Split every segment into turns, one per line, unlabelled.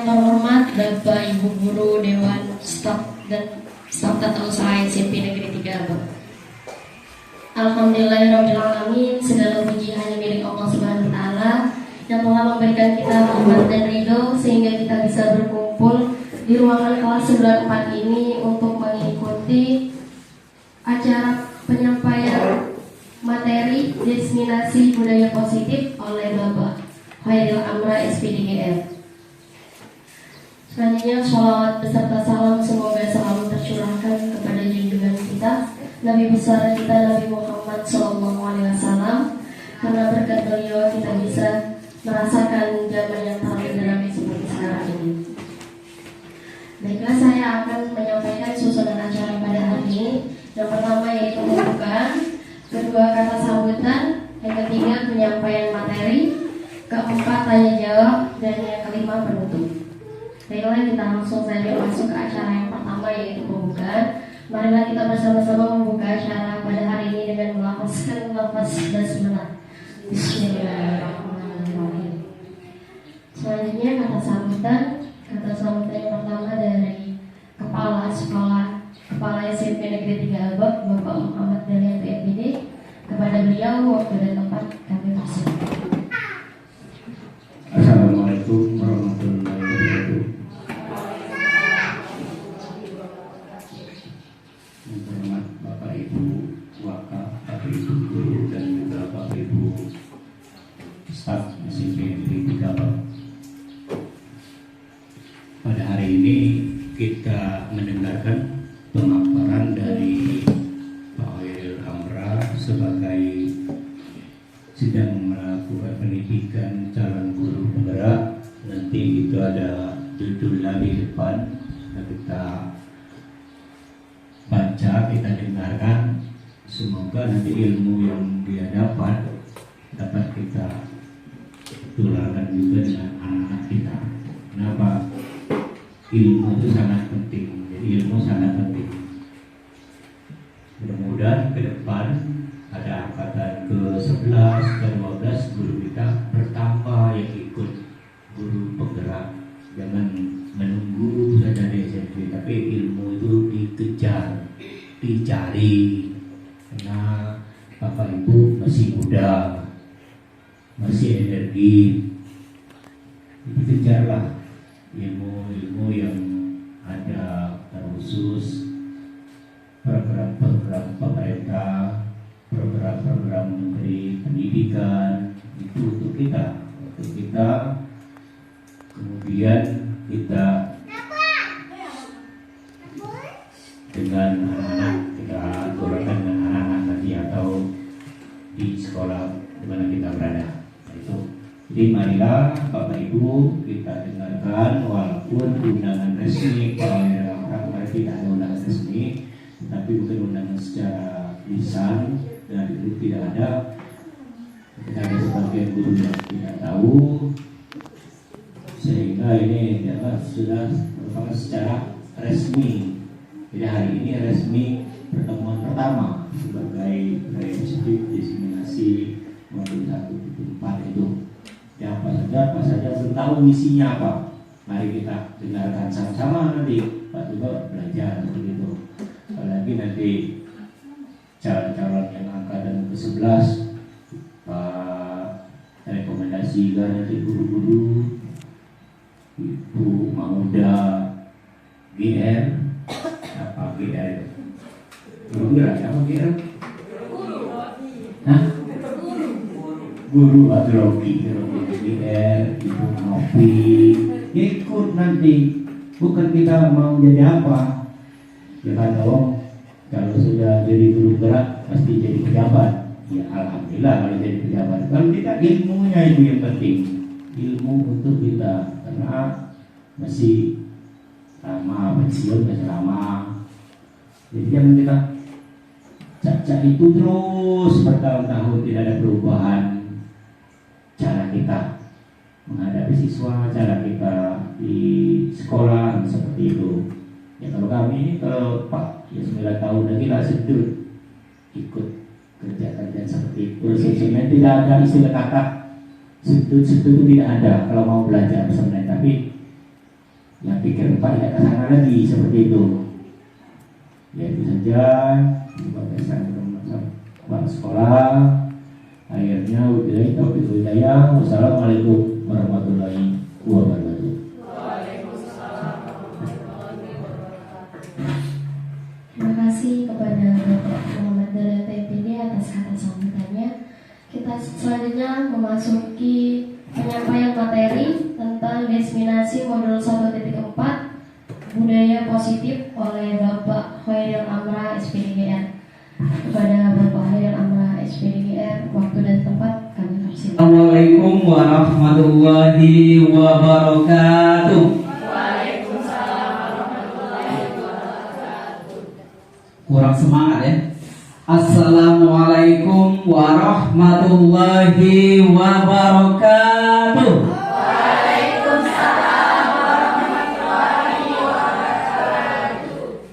terhormat Bapak Ibu Guru Dewan Staf dan Staf Tata Usaha SMP Negeri 3 Lebak. Alhamdulillahirrahmanirrahim. Segala puji hanya milik Allah Subhanahu wa Ta'ala yang telah memberikan kita rahmat dan ridho sehingga kita bisa berkumpul di ruangan kelas 94 ini untuk mengikuti acara penyampaian materi diseminasi budaya positif oleh Bapak Khairil Amra SPDGM. Selanjutnya sholawat beserta salam semoga selalu tercurahkan kepada junjungan kita Nabi besar kita Nabi Muhammad SAW, karena berkat beliau kita bisa merasakan zaman yang terlalu dinamis seperti sekarang ini. Baiklah, saya akan menyampaikan susunan acara pada hari ini. Yang pertama yaitu pembukaan, kedua kata sambutan, yang ketiga penyampaian materi, keempat tanya jawab, dan yang kelima penutup. Baiklah, kita langsung saja masuk ke acara yang pertama yaitu pembukaan. Marilah kita bersama-sama membuka acara pada hari ini dengan melafazkan lafaz basmalah. Bismillahirrahmanirrahim. Selanjutnya kata sambutan. Kata sambutan yang pertama dari Kepala Sekolah Kepala SMP Negeri 3 Lebak, Bapak Muhammad Dalian PMPD. Kepada beliau waktu dan tempat kami persilakan.
Assalamualaikum warahmatullahi wabarakatuh. Yang terhormat Bapak Ibu Wakaf, Bapak Ibu Guru, dan juga Bapak Ibu Staf SMP Negeri 3 Lebak. Pada hari ini kita mendengarkan pemaparan dari Pak Khairil Amra sebagai sedang melakukan pendidikan calon guru penggerak. Nanti itu ada judul di depan, kita baca, kita dengarkan. Semoga nanti ilmu yang dia dapat kita tularkan juga dengan anak-anak kita. Kenapa? Ilmu itu sangat penting. Jadi ilmu sangat penting. Mudah-mudahan ke depan ada angkatan ke-11, ke-12 guru kita bertambah yang ikut guru penggerak. Jangan menunggu saja di SMP, tapi ilmu itu dikejar, dicari. Karena Bapak Ibu masih muda, masih energi, dikejarlah ilmu-ilmu yang ada terkhusus program-program pemerintah, program-program Menteri Pendidikan. Itu untuk kita, kemudian kita dengan anak-anak, kita turunkan dengan anak-anak nanti atau di sekolah di mana kita berada. Itu. Jadi marilah Bapak Ibu kita dengarkan, walaupun undangan resmi, kalau yang orang tidak ada undangan resmi, tapi bukan undangan secara lisan, dan itu tidak ada. Ketika ada sebagian guru yang tidak tahu, sehingga ini adalah sudah merupakan secara resmi. Jadi hari ini resmi pertemuan pertama sebagai prinsip diseminasi modul 1.4 itu. Ya apa saja belum tahu misinya apa. Mari kita dengarkan sama-sama, nanti Pak juga belajar begitu. Apalagi nanti calon-calon yang angkatan ke-11 Pak rekomendasikan nanti guru-guru Ibu Mauda GR. Apa GR? Guru gerak apa GR? Hah? Guru agronomi GR, Ibu Novi ikut nanti. Bukan kita mau jadi apa. Ya dong, kalau sudah jadi guru gerak pasti jadi pejabat. Ya alhamdulillah kalau jadi pejabat. Kalau tidak, ilmunya itu yang penting. Ilmu untuk kita, karena masih lama, pensiun masih lama. Jadi jangan kita cak-cak itu terus bertahun-tahun, tidak ada perubahan. Cara kita menghadapi siswa, cara kita di sekolah seperti itu. Ya kalau kami, kalau Pak ya 9 tahun lagi lah sedut ikut kerja-kerja seperti itu. Sebenarnya tidak ada istilah kata sedut itu tidak ada kalau mau belajar sebenarnya. Tapi yang pikir Pak tidak ke sana lagi seperti itu. Ya itu saja pembahasan teman sekolah. Akhirnya wassalamualaikum warahmatullahi wabarakatuh.
Terima kasih kepada Bapak Muhammad Dahlan PPD atas kata sambutannya. Kita selanjutnya memasuki penyampaian materi tentang diseminasi modul 1.4 budaya positif oleh Bapak Khairil Amrah SPDGR. Kepada Bapak Khairil Amrah SPDGR, waktu dan tempat kami persilakan.
Assalamualaikum warahmatullahi wabarakatuh. Kurang semangat ya. Assalamualaikum warahmatullahi wabarakatuh.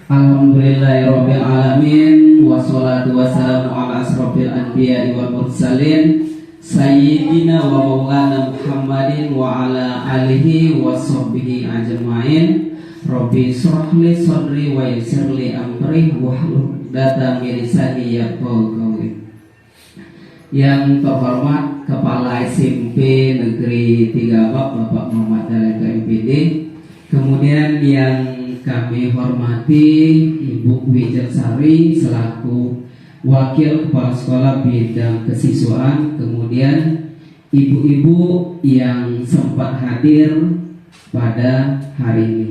Alhamdulillahirabbil alamin wassalatu wassalamu ala asrofil anbiya'i wal mursalin sayyidina wa maulana Muhammadin wa ala alihi wa sahbihi ajma'in. Rabbi shrahli sadri wa yassirli amri wahlul 'uqdatam min lisani yafqahu qawli. Yang terhormat Kepala SMP Negeri 3 Bapak Muhammad Dahlan KMPD, kemudian yang kami hormati Ibu Wijarsari selaku Wakil Kepala Sekolah Bidang Kesiswaan, kemudian ibu-ibu yang sempat hadir pada hari ini.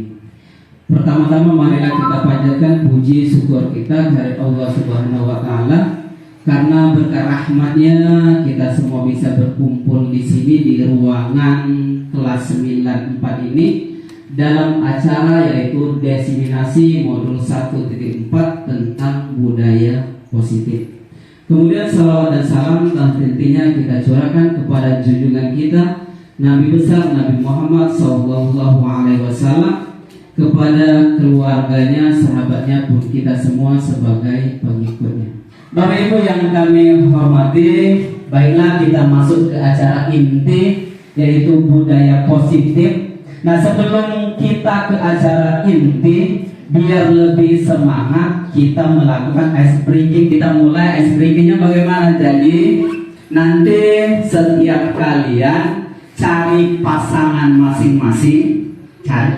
Pertama-tama marilah kita panjatkan puji syukur kita dari Allah Subhanahu wa taala karena berkat rahmatnya kita semua bisa berkumpul di sini di ruangan kelas 94 ini dalam acara yaitu diseminasi modul 1.4 tentang budaya positif. Kemudian salawat dan salam tentunya kita curahkan kepada junjungan kita Nabi besar Nabi Muhammad SAW, kepada keluarganya, sahabatnya pun kita semua sebagai pengikutnya. Bapak Ibu yang kami hormati, baiklah kita masuk ke acara inti yaitu budaya positif. Nah, sebelum kita ke acara inti, biar lebih semangat kita melakukan ice breaking. Kita mulai ice breakingnya bagaimana? Jadi nanti setiap kalian cari pasangan masing-masing. Cari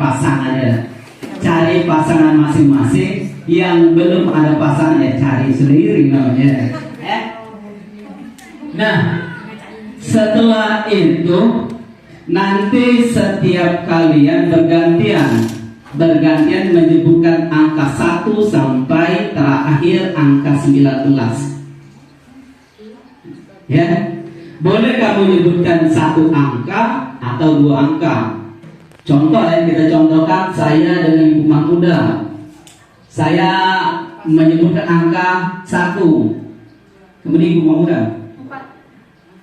pasangan masing-masing. Yang belum ada pasangan ya cari sendiri namanya. Nah, setelah itu nanti setiap kalian bergantian menyebutkan angka 1 sampai terakhir angka 19. Ya, boleh kamu menyebutkan 1 angka atau 2 angka. Contoh yang kita contohkan, saya dengan Ibu Mahmuda. Saya menyebutkan angka 1. Kemudian Ibu Mahmuda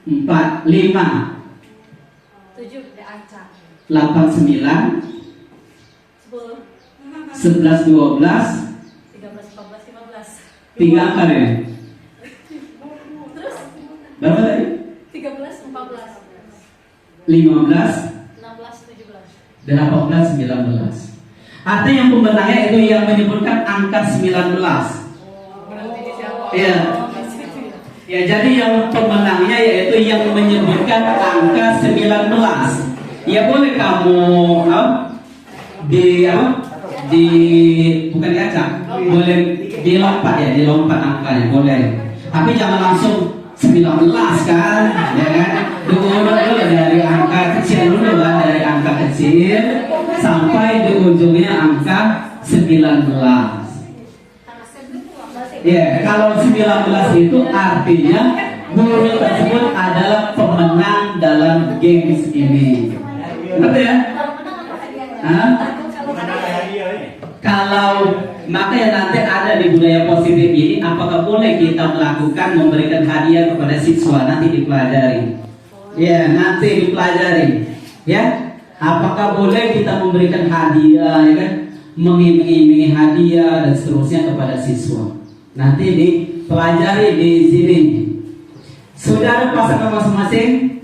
4, 5, 7 diancam 8, 9, 10, 11, 12, 13, 14, 15. 3 angka deh. Terus? Berapa tadi? 13, 14, 15, 18, 19. Artinya yang pemenangnya itu yang menyebutkan angka 19. Iya. Ya, jadi yang pemenangnya yaitu yang menyebutkan angka 19. Ya boleh kamu bukan diacak, boleh dilompat ya, dilompat angkanya boleh. Tapi jangan langsung 19 kan, ya kan? Dulu dari angka kecil dulu kan, dari angka kecil sampai di ujungnya angka 19. Ya, kalau 19 itu artinya guru tersebut adalah pemenang dalam games ini. Ngerti ya? Kalau makanya nanti ada di budaya positif ini, apakah boleh kita melakukan memberikan hadiah kepada siswa? Nanti dipelajari. Ya, nanti dipelajari. Ya, apakah boleh kita memberikan hadiah, ya kan? Mengiming-imingi hadiah dan seterusnya kepada siswa. Nanti dipelajari di sini. Sudah ada pasangan masing-masing?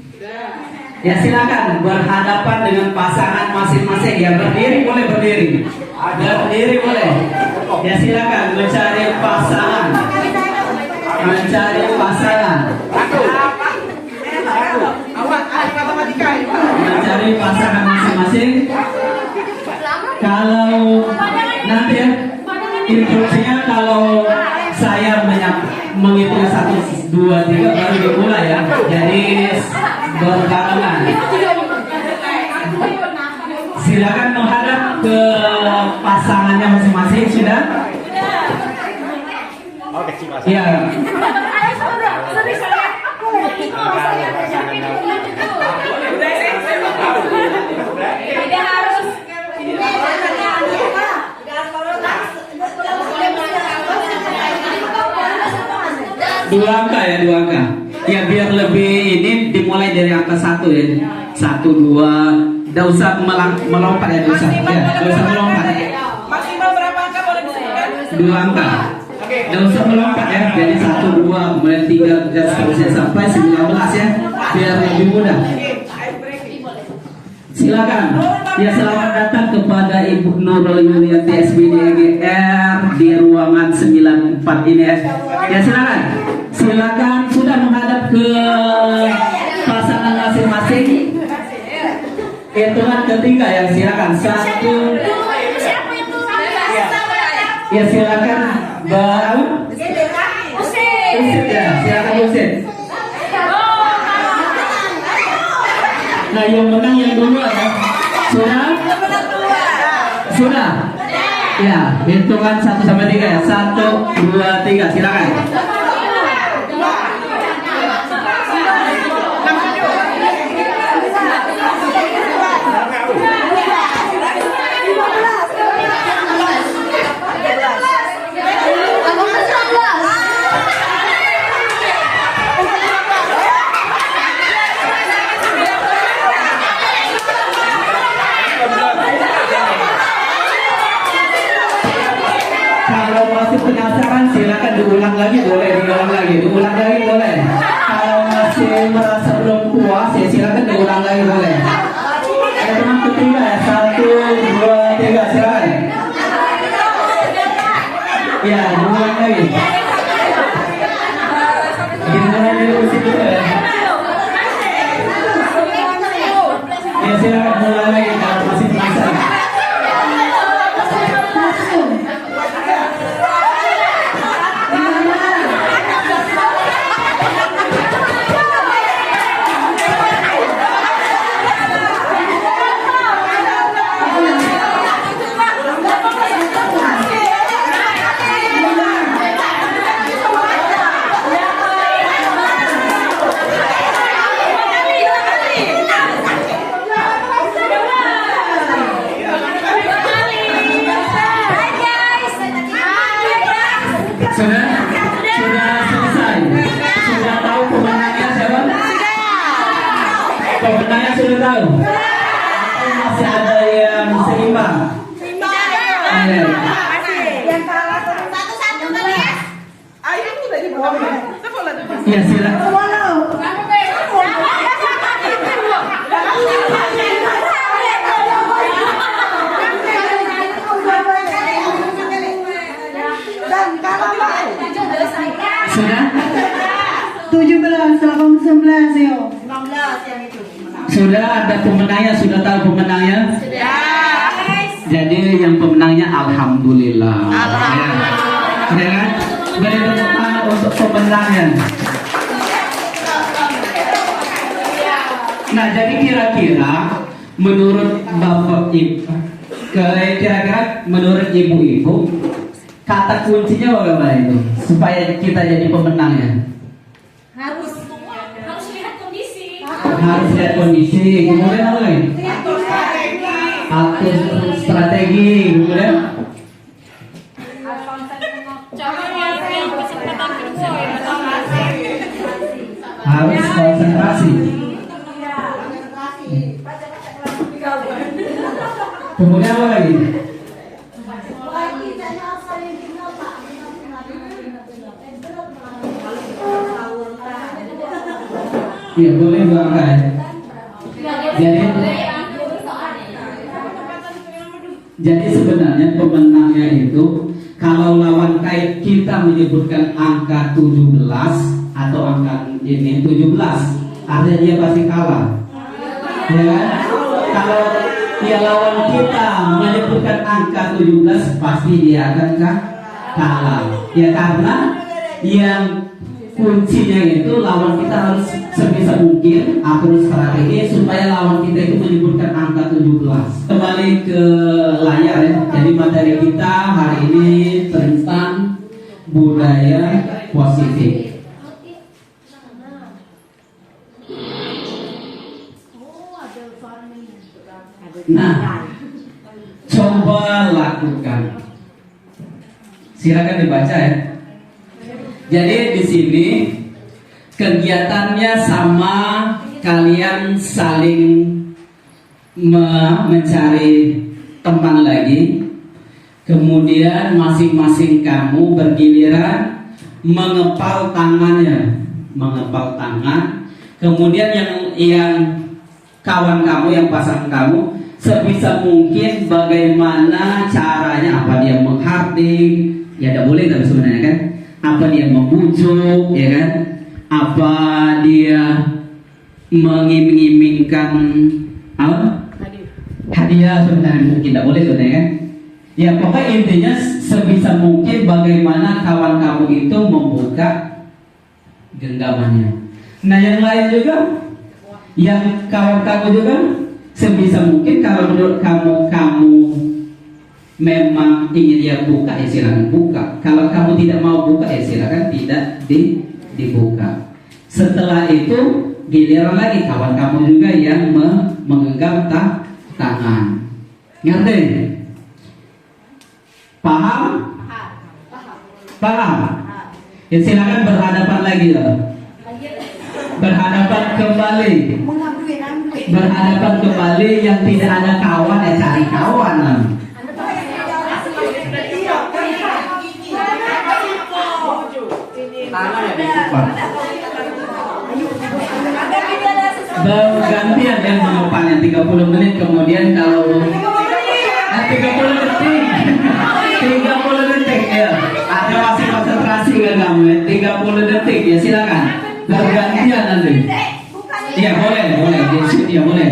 Ya silakan berhadapan dengan pasangan masing-masing. Ya berdiri boleh berdiri. Berdiri boleh. Ya silakan mencari pasangan. Mencari pasangan. Mencari pasangan masing-masing. Kalau nanti ya instruksinya kalau saya menghitung 1, 2, 3 baru dimulai ya. Jadi berbarengan. Silakan menghadap ke pasangannya masing-masing sudah. Ya. Dua angka ya, 2 angka. Ya biar lebih ini dimulai dari angka 1 ya. 1, 2. Tidak usah melompat ya, tidak usah. Ya, tidak usah melompat.
Maksimal berapa angka boleh disebutkan?
2 angka. Tidak usah melompat ya. Jadi 1, 2, kemudian 3 dan seterusnya sampai 19 ya. Biar lebih mudah. Silakan. Ya selamat datang kepada Ibu Nurul Yulianti SBD EGR di ruangan 94 ini ya. Ya silakan. Silakan sudah menghadap ke pasangan masing-masing. Hitungan ketiga ya silakan. 1. Ya silakan. Baru. Usit ya. Silakan usit. Nah yang menang yang dulu ya. Sudah? Sudah? Ya, hitungan 1 sampai 3 ya. 1, 2, 3, silakan. Kalau masih penasaran silakan diulang lagi boleh, diulang lagi boleh. Kalau masih merasa belum puas ya silakan diulang lagi boleh. Hitungan ketiga ya. 1, 2, 3 silakan. Ya, diulang lagi. Dimulai dari usia dulu ya. Ya silakan mulai lagi kalau masih penasaran. Sudah selesai. Sudah tahu pemenangnya siapa? Pemenangnya sudah tahu. Atau masih ada yang seimbang? Ada.
Yang kalah satu-satu kali ya. Ayo udah dibawa.
Ya silakan. Sudah?
17, 19 yo. 16 yang itu.
Sudah ada pemenangnya, sudah tahu pemenangnya?
Sudah.
Jadi yang pemenangnya alhamdulillah. Alhamdulillah. Ya kan? Beri tepuk tangan untuk pemenangnya. Nah, jadi kira-kira menurut Bapak Ibu, kira-kira menurut ibu-ibu kata kuncinya bagaimana itu supaya kita jadi pemenangnya?
Harus lihat kondisi.
Harus lihat kondisi, kemudian apa lagi? Atur strategi, kemudian harus konsentrasi. Kemudian apa lagi? Iya boleh bangkai. Jadi sebenarnya pemenangnya itu kalau lawan kait kita menyebutkan angka 17 atau angka ini 17, artinya dia pasti kalah. Ya kan? Kalau dia lawan kita menyebutkan angka 17, pasti dia akan kalah. Ya karena yang kuncinya itu lawan kita harus sebisa mungkin atur strategi supaya lawan kita itu menyebutkan angka 17. Kembali ke layar ya. Jadi materi kita hari ini tentang budaya positif. Nah, coba lakukan. Silakan dibaca ya. Jadi di sini kegiatannya sama, kalian saling mencari teman lagi. Kemudian masing-masing kamu bergiliran mengepal tangannya, mengepal tangan. Kemudian yang kawan kamu, yang pasangan kamu, sebisa mungkin bagaimana caranya, apa dia menghardik, ya tidak boleh tapi sebenarnya kan, apa dia membujuk, ya kan, apa dia mengiming-imingkan apa? Hadiah sebenarnya mungkin tidak boleh sebenarnya kan. Ya pokoknya intinya sebisa mungkin bagaimana kawan kamu itu membuka genggamannya. Nah yang lain juga, yang kawan kamu juga sebisa mungkin kalau menurut kamu memang ingin dia buka, ya silakan buka. Kalau kamu tidak mau buka, ya silakan tidak dibuka. Setelah itu giliran lagi kawan kamu juga yang menggenggam tangan. Ngerti? Paham? Paham? Ya silakan berhadapan lagi loh. Berhadapan kembali. Berhadapan kembali, yang tidak ada kawan ya cari kawan lah. Bergantian yang mengepalnya 30 menit, kemudian kalau 30 detik 30 detik ya, ada masih konsentrasi nggak kamu ya? 30 detik ya, silakan bergantian nanti. Iya boleh ya boleh.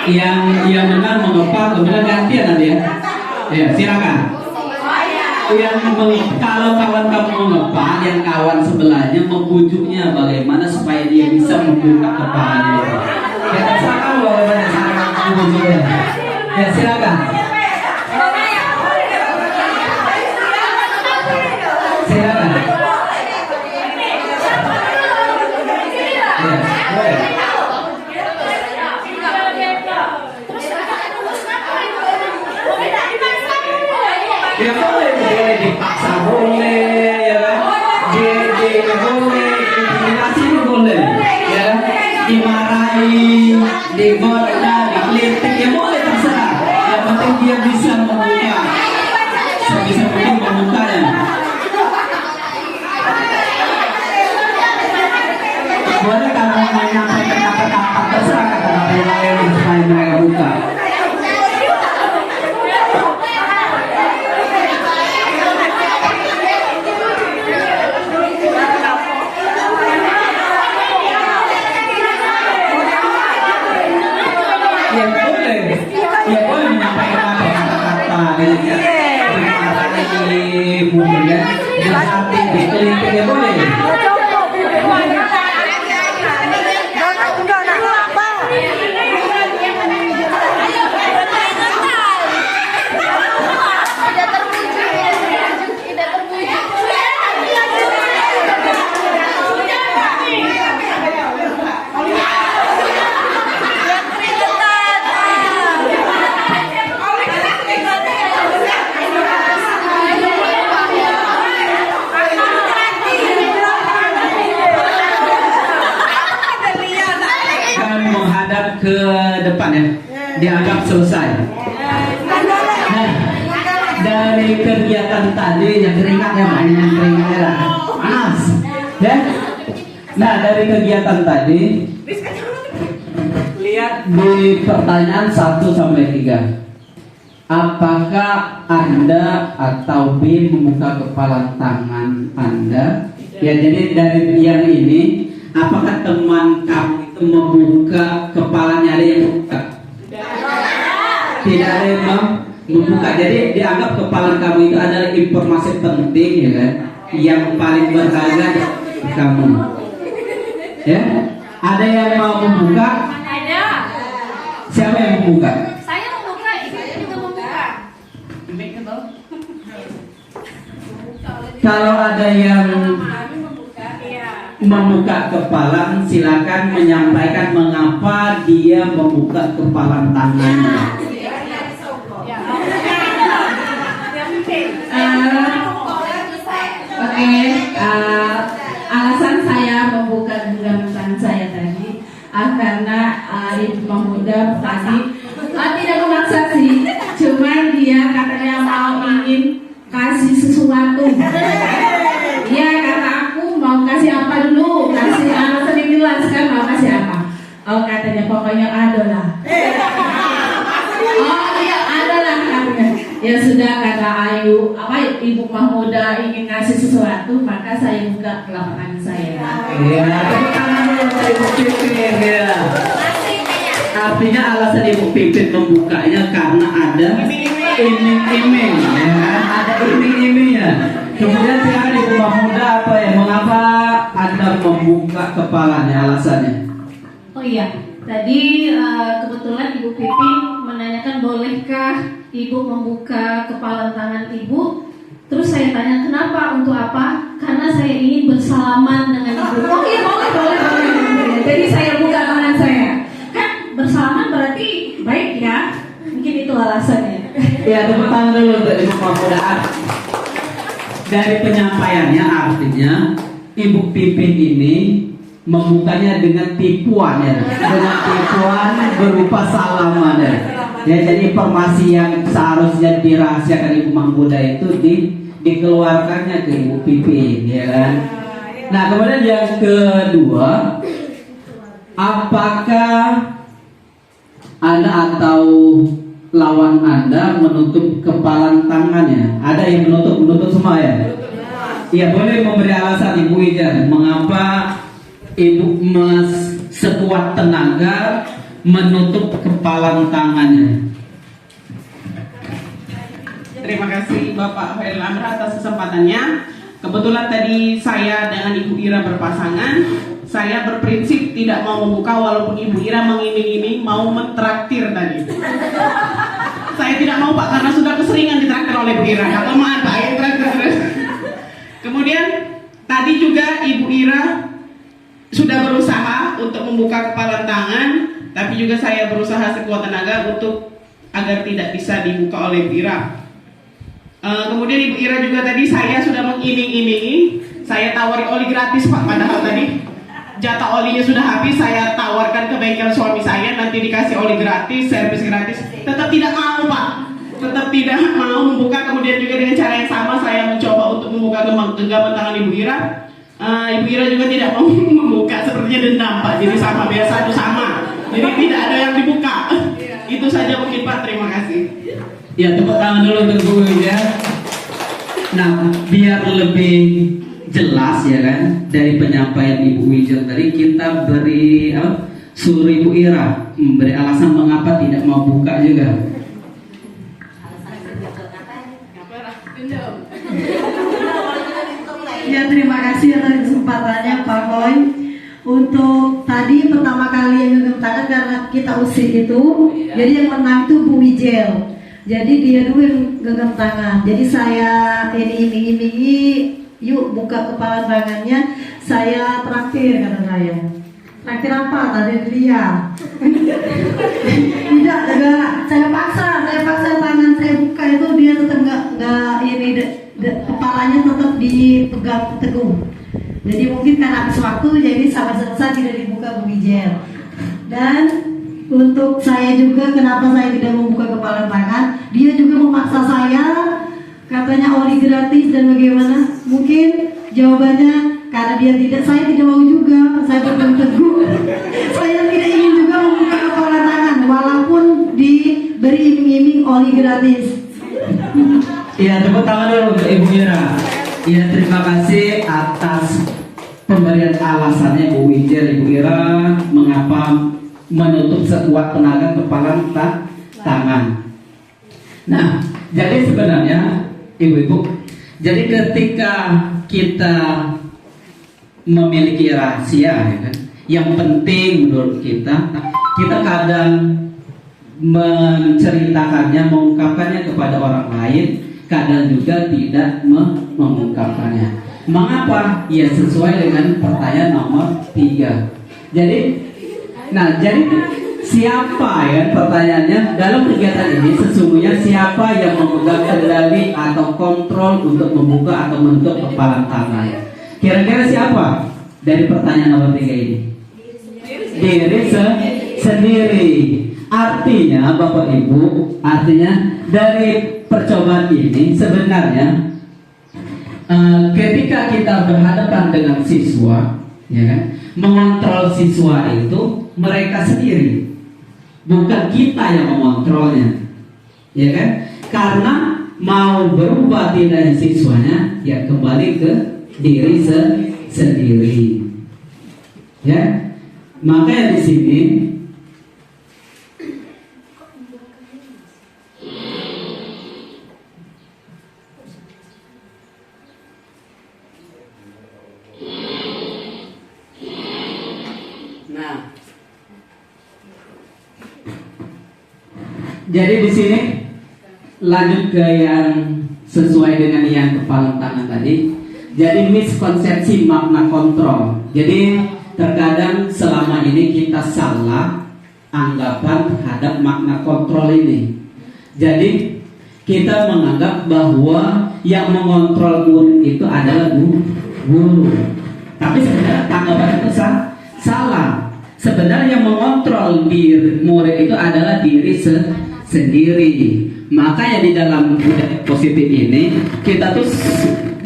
Yang menang mengepal, kemudian gantian nanti ya. Ya silakan. Kalau kawan kamu mengepal, yang kawan sebelahnya membujuknya bagaimana supaya dia bisa membuka kepalanya. Ya terserah kamu bagaimana cara membujuknya. Ya silakan. Silakan. Ya, boleh. Ya boleh dipaksa boleh, ya kan? Boleh, intimidasi boleh, ya. Dimarahi, digoda, dikritik, ya boleh terserah. Yang penting dia bisa membuka, sebisa mungkin membukanya. Boleh kamu menyampaikan kata-kata terserah, kata-kata yang lain supaya mereka buka. Ya boleh menyampaikan kata-kata ini mungkin ya, berarti dikelilingi ya boleh. Ke depan ya, dianggap selesai. Nah, dari kegiatan tadi yang keringat ya, banyak yang keringat ya, panas, ya. Nah, dari kegiatan tadi, lihat di pertanyaan 1 sampai 3. Apakah Anda atau B membuka kepala tangan Anda? Ya, jadi dari yang ini, apakah teman kamu itu membuka kepalanya, ada yang membuka? Tidak ada yang membuka. Jadi dianggap kepala kamu itu adalah informasi penting, ya kan? Yang paling berharga kamu. Ya, ada yang mau membuka?
Ada.
Siapa yang membuka?
Saya membuka, ibu juga membuka.
Kalau ada yang
Iya.
membuka kepala, silakan menyampaikan mengapa dia membuka kepala tangannya.
Ya. Yang penting.
Oke, alasan saya membuka genggaman saya tadi karena Ibu Mahmuda tadi tidak memaksa sih, cuman dia katanya mau ingin kasih sesuatu. Iya, kata aku mau kasih apa dulu, kasih alasan yang jelas kan, mau kasih apa? Oh, katanya pokoknya ada lah. Oh iya, ada lah katanya. Ya sudah, kata Ayu, Ibu Mahmuda ingin kasih sesuatu, maka saya buka telapak tangan saya.
Ya, tepuk tangan dulu untuk Ibu Pipin ya. Artinya alasan Ibu Pipin membukanya karena ada iming-iming, ya, ada iming-imingnya. Kemudian sekarang Ibu Mahmuda apa ya? Mengapa Anda membuka kepalanya? Alasannya?
Oh iya, tadi kebetulan Ibu Pipin menanyakan bolehkah Ibu membuka kepala tangan Ibu. Terus saya tanya kenapa, untuk apa? Karena saya ingin bersalaman dengan Ibu. Oh iya, boleh. Jadi saya buka tangan saya. Kan bersalaman berarti baik ya? Mungkin itu alasannya.
Ya, tepuk tangan dulu untuk Ibu Mahmuda. Dari penyampaiannya artinya Ibu Pipin ini membukanya dengan tipuan ya, dengan tipuan berupa salaman ya. Ya, jadi informasi yang seharusnya dirahasiakan Ibu Mahmuda itu dikeluarkannya ke Ibu Pipin, ya kan? Nah, kemudian yang kedua, apakah Anda atau lawan Anda menutup kepala tangannya? Ada yang menutup semua ya? Iya, boleh memberi alasan Ibu Ida mengapa Ibu sekuat tenaga menutup kepala tangannya.
Terima kasih Bapak Khairul Amrah atas kesempatannya. Kebetulan tadi saya dengan Ibu Ira berpasangan. Saya berprinsip tidak mau membuka walaupun Ibu Ira mengiming-iming mau mentraktir tadi. Saya tidak mau Pak karena sudah keseringan ditraktir oleh Ibu Ira. Kelamaan Pak, ayo traktir terus. Kemudian tadi juga Ibu Ira sudah berusaha untuk membuka kepala tangan, tapi juga saya berusaha sekuat tenaga untuk agar tidak bisa dibuka oleh Ibu Ira. Kemudian Ibu Ira juga tadi saya sudah mengiming-imingi, saya tawari oli gratis Pak, padahal tadi jatah olinya sudah habis, saya tawarkan ke bengkel suami saya nanti dikasih oli gratis, servis gratis, tetap tidak mau Pak, tetap tidak mau membuka. Kemudian juga dengan cara yang sama saya mencoba untuk membuka genggaman tangan Ibu Ira. Ibu Ira juga tidak mau membuka, sepertinya dendam Pak, jadi sama biasa itu sama, jadi tidak ada yang dibuka. Itu saja mungkin Pak, terima kasih.
Ya, tepuk tangan dulu untuk Bu Ida. Nah, biar lebih jelas ya kan dari penyampaian Ibu Wijel tadi, kita beri suruh Ibu Ira memberi alasan mengapa tidak mau buka juga.
Ya, terima kasih atas kesempatannya Pak Boy. Untuk tadi pertama kali yang genggam tangan karena kita usir itu, jadi yang menang itu Bu Wijel. Jadi dia dulu yang genggam tangan. Jadi saya ini iming-imingi, yuk buka kepala tangannya, saya traktir kata saya. Traktir apa? Tadi dia. Tidak, saya paksa tangan saya buka itu, dia tetap nggak ini, kepalanya tetap dipegang teguh. Jadi mungkin karena habis waktu, jadi sampai selesai tidak dibuka Bu Wijel. Dan untuk saya juga, kenapa saya tidak membuka kepala tangan? Dia juga memaksa saya, katanya oli gratis dan bagaimana? Mungkin jawabannya karena dia tidak, saya tidak mau juga, saya berpegang teguh. Saya tidak ingin juga membuka kepala tangan walaupun diberi iming-iming oli gratis.
Iya, tepuk tangan dulu untuk Ibu Ira. Iya, terima kasih atas pemberian alasannya Bu Wijel. Ibu Ira mengapa menutup sekuat tenaga kepala tangan. Nah, jadi sebenarnya Ibu-ibu, jadi ketika kita memiliki rahasia, ya kan, yang penting menurut kita kadang menceritakannya, mengungkapkannya kepada orang lain, kadang juga tidak mengungkapkannya. Mengapa? Ya sesuai dengan pertanyaan nomor 3. Jadi siapa, ya pertanyaannya, dalam kegiatan ini sesungguhnya siapa yang memegang kendali atau kontrol untuk membuka atau menutup kepalan tangan? Kira-kira siapa dari pertanyaan nomor 3 ini? Diri sendiri. Artinya Bapak Ibu, artinya dari percobaan ini sebenarnya ketika kita berhadapan dengan siswa, ya kan, mengontrol siswa itu mereka sendiri, bukan kita yang mengontrolnya, ya kan? Karena mau berubah tidaknya siswanya, ya kembali ke diri sendiri, ya. Makanya di sini jadi di sini lanjut ke yang sesuai dengan yang kepala tangan tadi. Jadi miskonsepsi makna kontrol. Jadi terkadang selama ini kita salah anggapan terhadap makna kontrol ini. Jadi kita menganggap bahwa yang mengontrol murid itu adalah guru. Tapi sebenarnya tanggapan itu salah. Sebenarnya yang mengontrol diri murid itu adalah diri sendiri. Makanya di dalam budaya positif ini kita tuh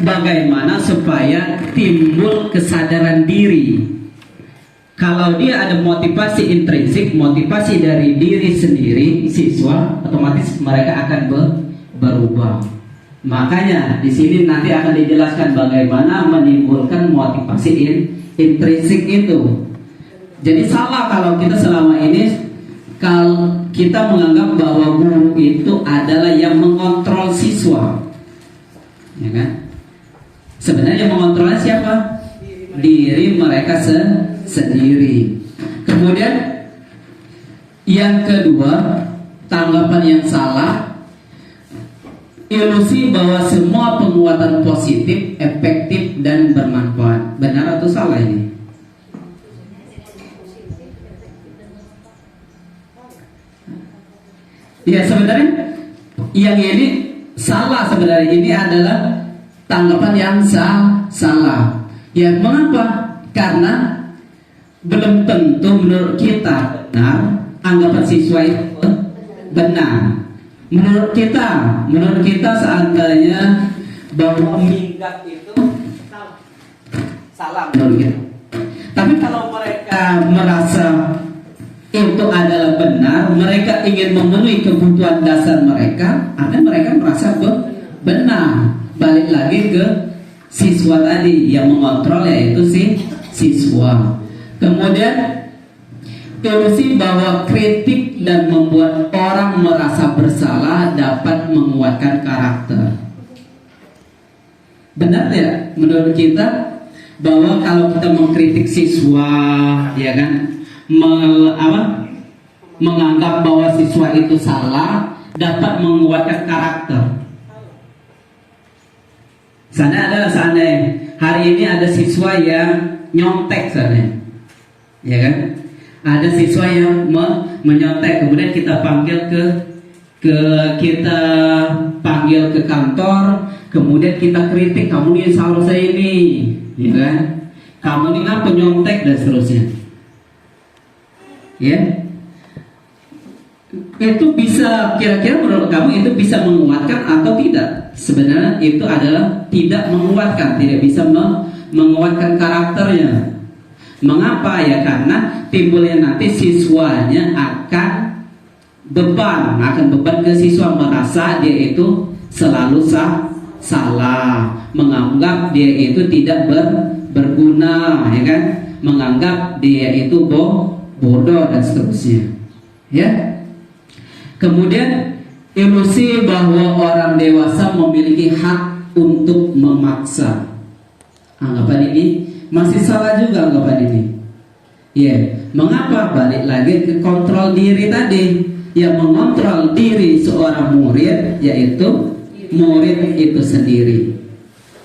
bagaimana supaya timbul kesadaran diri. Kalau dia ada motivasi intrinsik, motivasi dari diri sendiri siswa, otomatis mereka akan berubah. Makanya di sini nanti akan dijelaskan bagaimana menimbulkan motivasi intrinsik itu. Jadi salah kalau kita selama ini kalau kita menganggap bahwa guru itu adalah yang mengontrol siswa, ya kan? Sebenarnya yang mengontrolnya siapa? Diri mereka sendiri. Kemudian yang kedua, tanggapan yang salah, ilusi bahwa semua penguatan positif, efektif dan bermanfaat. Benar atau salah ini? Ya sebenarnya yang ini salah. Sebenarnya ini adalah tanggapan yang salah. Ya mengapa? Karena belum tentu menurut kita benar, anggapan siswa itu benar. Menurut kita seandainya bahwa minggat itu salah menurut kita. Tapi kalau mereka merasa itu adalah benar, mereka ingin memenuhi kebutuhan dasar mereka, artinya mereka merasa benar. Balik lagi ke siswa tadi yang mengontrol, yaitu siswa. Kemudian ilusi bahwa kritik dan membuat orang merasa bersalah dapat menguatkan karakter. Benar tidak menurut kita bahwa kalau kita mengkritik siswa, ya kan, menganggap bahwa siswa itu salah dapat menguatkan karakter. Seandainya hari ini ada siswa yang nyontek, ya kan? Ada siswa yang menyontek, kemudian kita panggil ke kantor, kemudian kita kritik, kamu ini seharusnya ini, ya kan? Kamu ini kan penyontek dan seterusnya. Ya, itu bisa, kira-kira menurut kamu itu bisa menguatkan atau tidak? Sebenarnya itu adalah tidak menguatkan, tidak bisa menguatkan karakternya. Mengapa ya? Karena timbulnya nanti siswanya akan beban ke siswa, merasa dia itu selalu salah, menganggap dia itu tidak berguna, ya kan? Menganggap dia itu bodoh dan seterusnya. Ya. Kemudian ilusi bahwa orang dewasa memiliki hak untuk memaksa. Anggapan ini masih salah juga anggapan ini. Ya, mengapa? Balik lagi ke kontrol diri tadi. Yang mengontrol diri seorang murid yaitu murid itu sendiri.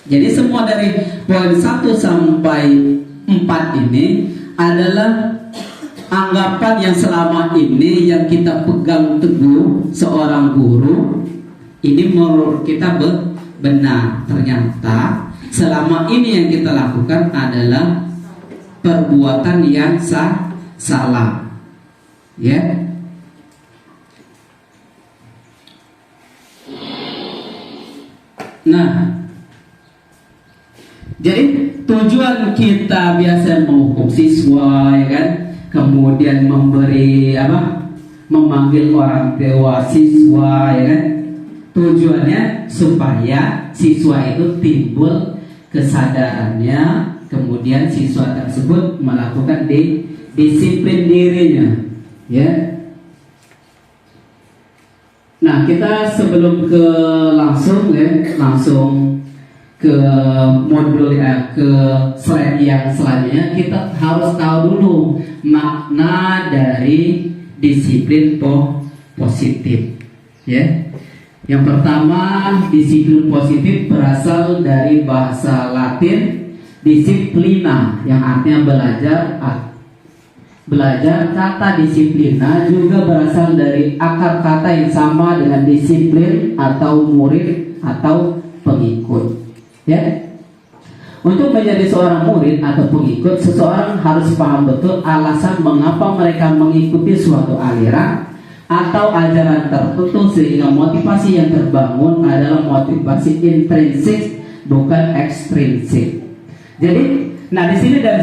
Jadi semua dari poin 1 sampai 4 ini adalah anggapan yang selama ini yang kita pegang teguh seorang guru. Ini menurut kita benar. Ternyata selama ini yang kita lakukan adalah perbuatan yang salah. Ya. Nah, jadi tujuan kita biasa menghukum siswa, ya kan? Kemudian memberi memanggil orang tua siswa, ya kan? Tujuannya supaya siswa itu timbul kesadarannya, kemudian siswa tersebut melakukan disiplin dirinya, ya. Nah, kita sebelum langsung ke modul ke slide yang selanjutnya, kita harus tahu dulu makna dari disiplin positif, ya. Yang pertama, disiplin positif berasal dari bahasa Latin disiplina, yang artinya belajar. Kata disiplina juga berasal dari akar kata yang sama dengan disiplin atau murid atau pengikut. Ya, untuk menjadi seorang murid atau pengikut, seseorang harus paham betul alasan mengapa mereka mengikuti suatu aliran atau ajaran tertentu, sehingga motivasi yang terbangun adalah motivasi intrinsik, bukan ekstrinsik. Jadi, di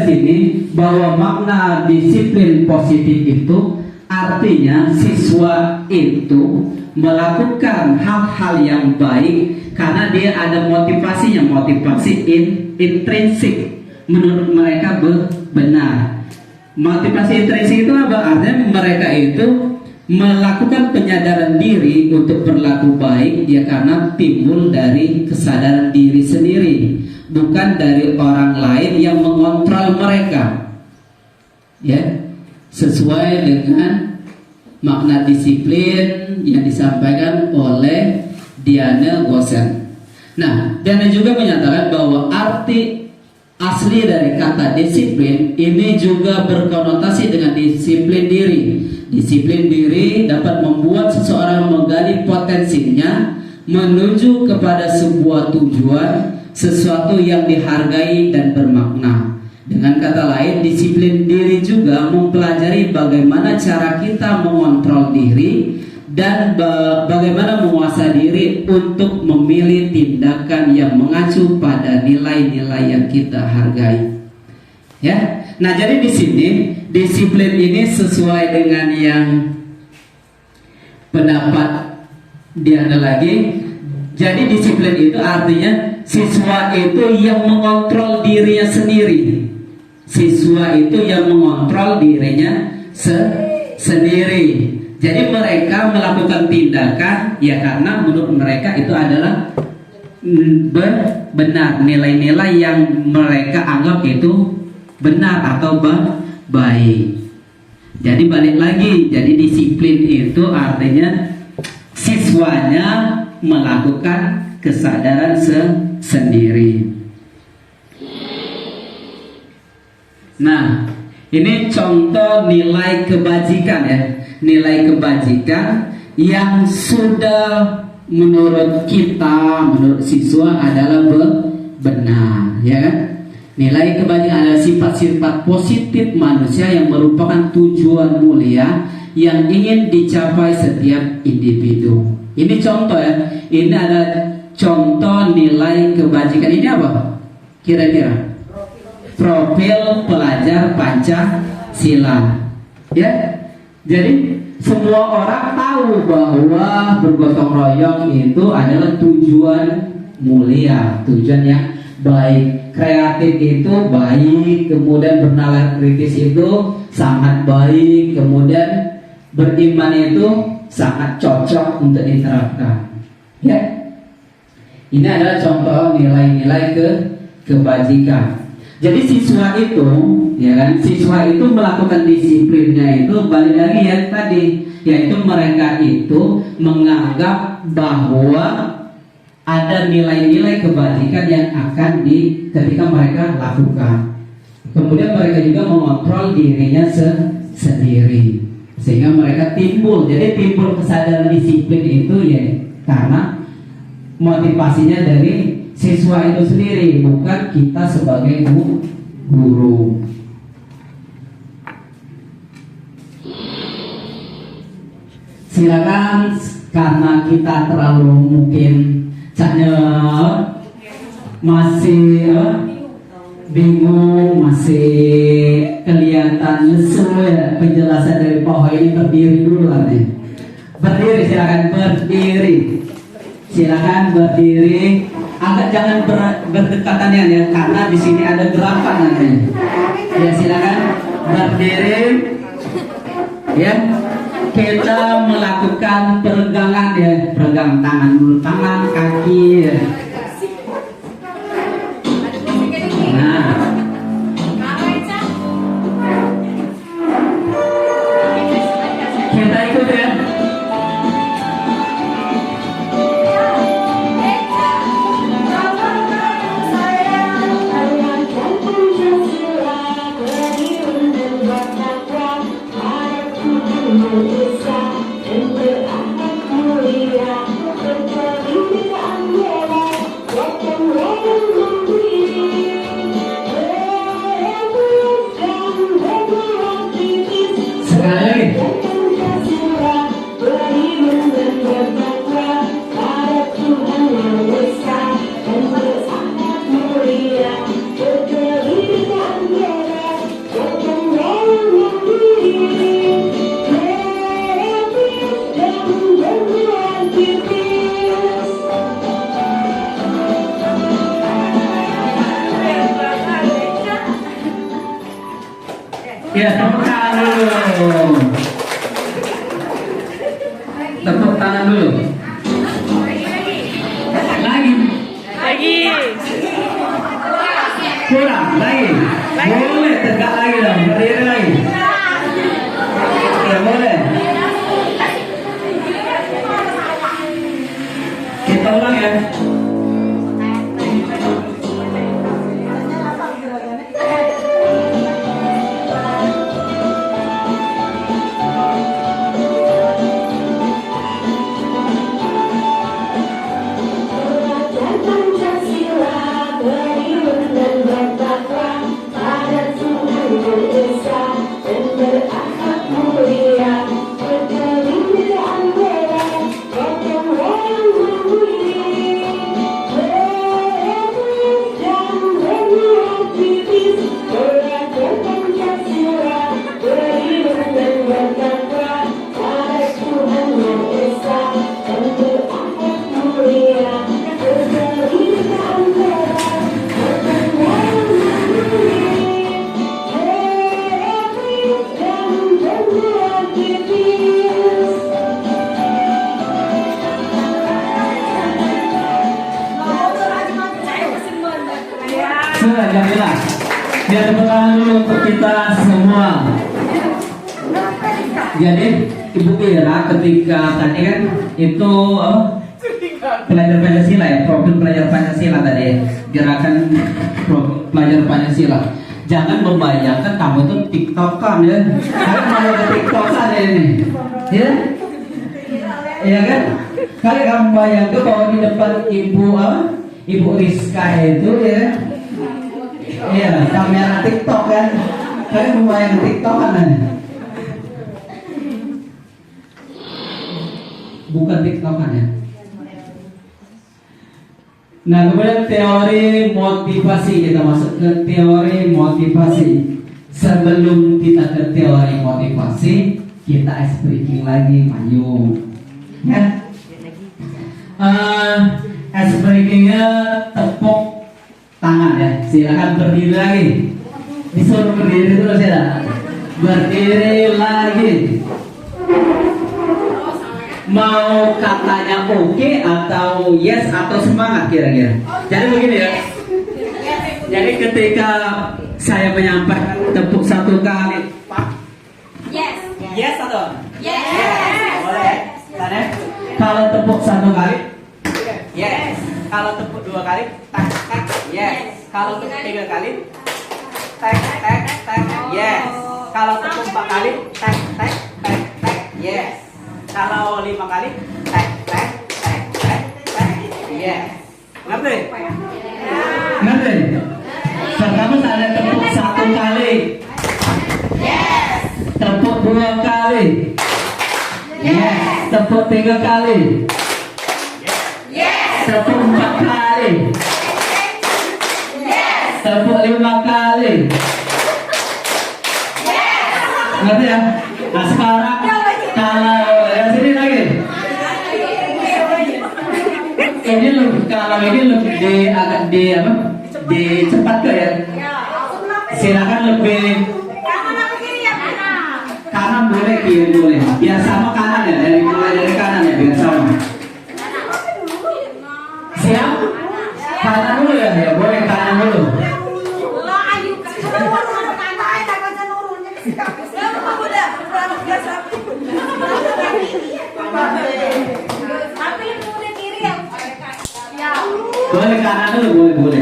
sini bahwa makna disiplin positif itu artinya siswa itu melakukan hal-hal yang baik karena dia ada motivasi intrinsik, menurut mereka benar. Motivasi intrinsik itu apa? Artinya mereka itu melakukan penyadaran diri untuk berlaku baik ya karena timbul dari kesadaran diri sendiri, bukan dari orang lain yang mengontrol mereka. Ya, sesuai dengan makna disiplin yang disampaikan oleh Diana Gosen. Nah, Diana juga menyatakan bahwa arti asli dari kata disiplin ini juga berkonotasi dengan disiplin diri. Disiplin diri dapat membuat seseorang menggali potensinya menuju kepada sebuah tujuan, sesuatu yang dihargai dan bermakna. Dengan kata lain, disiplin diri juga mempelajari bagaimana cara kita mengontrol diri dan bagaimana menguasai diri untuk memilih tindakan yang mengacu pada nilai-nilai yang kita hargai. Ya, nah jadi di sini disiplin ini sesuai dengan yang pendapat Diana lagi. Jadi disiplin itu artinya siswa itu yang mengontrol dirinya sendiri. Siswa itu yang mengontrol dirinya sendiri. Jadi mereka melakukan tindakan ya karena menurut mereka itu adalah benar, nilai-nilai yang mereka anggap itu benar atau baik. Jadi balik lagi, jadi disiplin itu artinya siswanya melakukan kesadaran sendiri. Nah, ini contoh nilai kebajikan ya. Nilai kebajikan yang sudah menurut kita, menurut siswa adalah benar, ya kan? Nilai kebajikan adalah sifat-sifat positif manusia yang merupakan tujuan mulia yang ingin dicapai setiap individu. Ini contoh ya. Ini ada contoh nilai kebajikan. Ini apa? Kira-kira? profil pelajar Pancasila. Ya, jadi semua orang tahu bahwa bergotong royong itu adalah tujuan mulia, tujuan yang baik. Kreatif itu baik, kemudian bernalar kritis itu sangat baik, kemudian beriman itu sangat cocok untuk diterapkan. Ya, ini adalah contoh nilai-nilai kebajikan. Jadi siswa itu, ya kan, siswa itu melakukan disiplinnya itu balik lagi ya tadi, yaitu mereka itu menganggap bahwa ada nilai-nilai kebajikan yang akan ketika mereka lakukan. Kemudian mereka juga mengontrol dirinya sendiri, sehingga mereka timbul. Jadi timbul kesadaran disiplin itu ya karena motivasinya dari siswa itu sendiri, bukan kita sebagai guru. Silakan, karena kita terlalu mungkin masih bingung, masih kelihatan lesu ya penjelasan dari Pak Hoi ini. Berdiri dulu nih. Berdiri, silakan berdiri. Silakan berdiri. Agak jangan berdekatan ya, karena di sini ada gerakan nanti. Ya, silakan berdiri. Ya, kita melakukan peregangan ya, peregang tangan dulu, tangan, kaki. Ya. Nah, kita ikut ya. Ya, tepuk tangan dulu. Tepuk tangan dulu. Lagi. Kurang, lagi. Boleh, tegak lagi dong, berdiri lagi. Ya, boleh. Kita ulang ya. Alhamdulillah. Biar tepuk tangan dulu untuk kita semua. Jadi Ibu Ira ketika tadi kan itu pelajar Pancasila ya, profil pelajar Pancasila tadi, gerakan pelajar Pancasila. Jangan membayangkan kamu itu tiktokan ya, kalian mau ke tiktokan ya ini, ya, iya kan? Kalian kamu bayangkan bahwa di depan Ibu Rizka itu ya. Iya, kamera TikTok kan. Kalian membayang TikTok kan? Bukan TikTok kan ya. Nah, kemudian teori motivasi, kita masuk ke teori motivasi. Sebelum kita ke teori motivasi, kita ice breaking lagi, Mayu. Ya. Ice breakingnya tepuk tangan ya. Silakan berdiri lagi. Disuruh berdiri dulu ya. Berdiri lagi. Mau katanya oke atau yes atau semangat kira-kira. Jadi begini ya. Jadi ketika saya menyampaikan tepuk satu kali, Pak.
Yes.
Yes atau?
Yes.
Boleh. Tanya. Kalau tepuk satu kali, yes. Kalau tepuk dua kali, tak tak, yes. Kalau tepuk tiga kali, tak tak tak, yes. Kalau tepuk empat kali, tak tak tak tak, yes. Kalau 5 kali, tek tek tek tek tek, yes. Ngerti? Ngerti? Pertama ada tepuk satu kali, yes. Tepuk dua kali, yes. Tepuk tiga kali, yes. Tepuk 4 kali, yes. Tepuk 5 kali, yes. Ngerti ya? Nah sekarang kalau sini lagi, ini lebih kalau ini lebih di agak di apa? Di cepat ke ya? Silakan lebih kanan boleh, kiri boleh. Biar sama kanan ya, mulai dari kanan ya, biar sama. Siap? Kanan dulu ya, ya boleh kanan dulu. Boleh kanan dulu, boleh.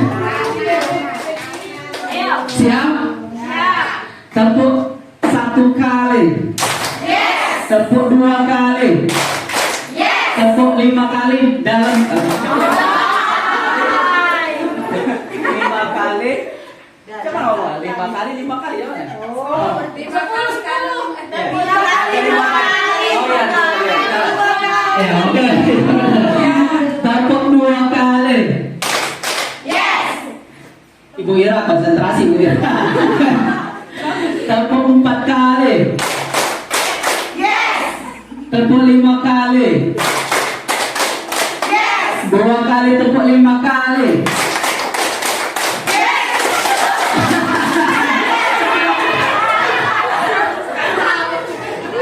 Siap? Tepuk satu kali, yes. Tepuk dua kali, yes. Tepuk 5 kali dalam 5 kali. Coba ngomong 5 kali ya. Oh,
50 sekali.
Ya, oke. Tepuk 2 kali.
Yes.
Ibu Ira konsentrasi, Ibu Ira. Tepuk 4 kali.
Yes.
Tepuk 5 kali.
Yes.
2 kali tepuk 5 kali.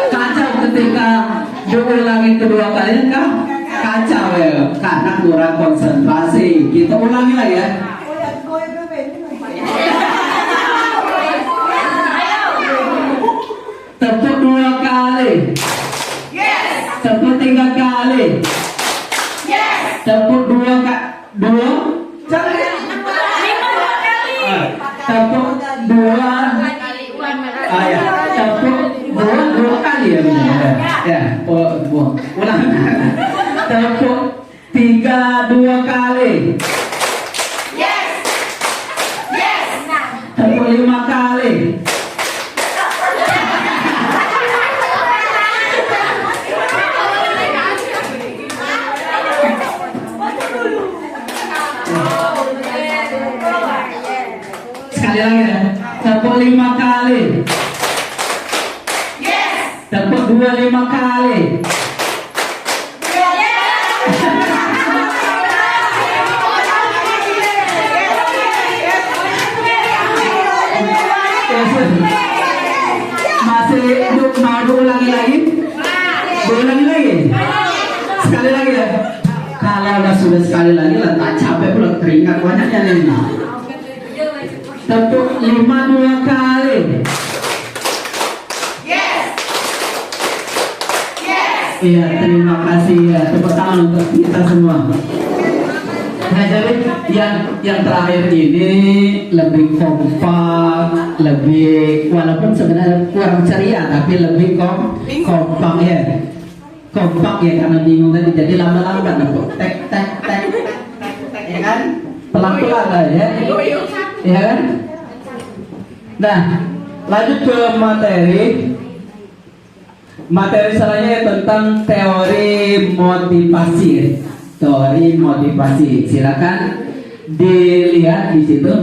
Kacau ketika diulangi kedua kali kan kacau ya, karena kurang konsentrasi. Kita ulangi lagi ya. Tepuk 2 kali,
Yes.
tepuk 3 kali,
Yes.
tepuk 2 kali, tepuk 2 ya, tepuk 2 kali ya benar ya, ulang. Tepuk 3 2 kali,
Yes. Yes.
tepuk 5 kali, sekali lagi ya, tepuk 5 kali,
Yes.
tepuk 5 kali. Masih mau diulangi lagi? Diulangi lagi? Sekali lagi ya? Kalau sudah sekali lagi lah tak capek pula, keringat banyaknya nih. Tepuk 5 2 kali.
Yes. Yes.
Iya, terima kasih ya. Tepuk tangan untuk kita semua. Nah, jadi yang terakhir ini lebih kompak, lebih walaupun sebenarnya kurang ceria tapi lebih kompak ya. Kompak ya, karena bingung tadi jadi lama-lama tek tek tek tek ya kan? Pelan-pelan lah ya. Ya kan? Nah, lanjut ke materi. Materi selanjutnya tentang teori motivasi. story motivasi. Silakan dilihat di situ.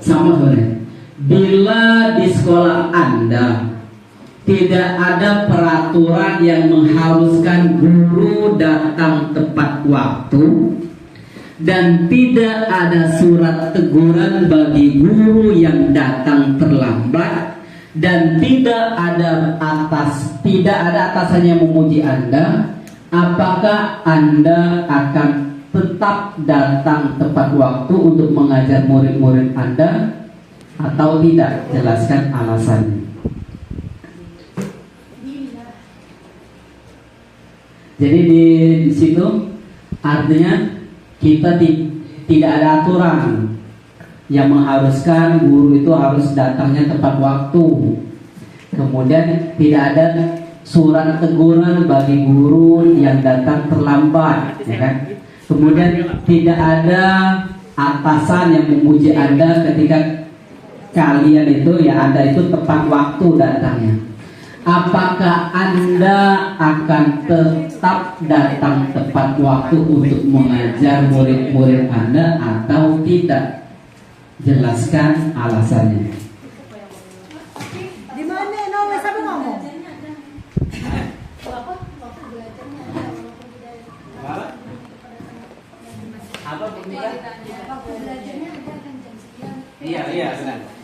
Sama sebenarnya. Bila di sekolah Anda tidak ada peraturan yang mengharuskan guru datang tepat waktu dan tidak ada surat teguran bagi guru yang datang terlambat dan tidak ada atasan yang memuji Anda, apakah Anda akan tetap datang tepat waktu untuk mengajar murid-murid Anda atau tidak? Jelaskan alasannya. Jadi di situ artinya kita tidak ada aturan yang mengharuskan guru itu harus datangnya tepat waktu. Kemudian tidak ada surat teguran bagi guru yang datang terlambat, ya kan? Kemudian tidak ada atasan yang memuji Anda ketika kalian itu Anda itu tepat waktu datangnya. Apakah Anda akan tetap datang tepat waktu untuk mengajar murid-murid Anda atau tidak? Jelaskan alasannya.
Di mana no sabi ngomong?
Iya.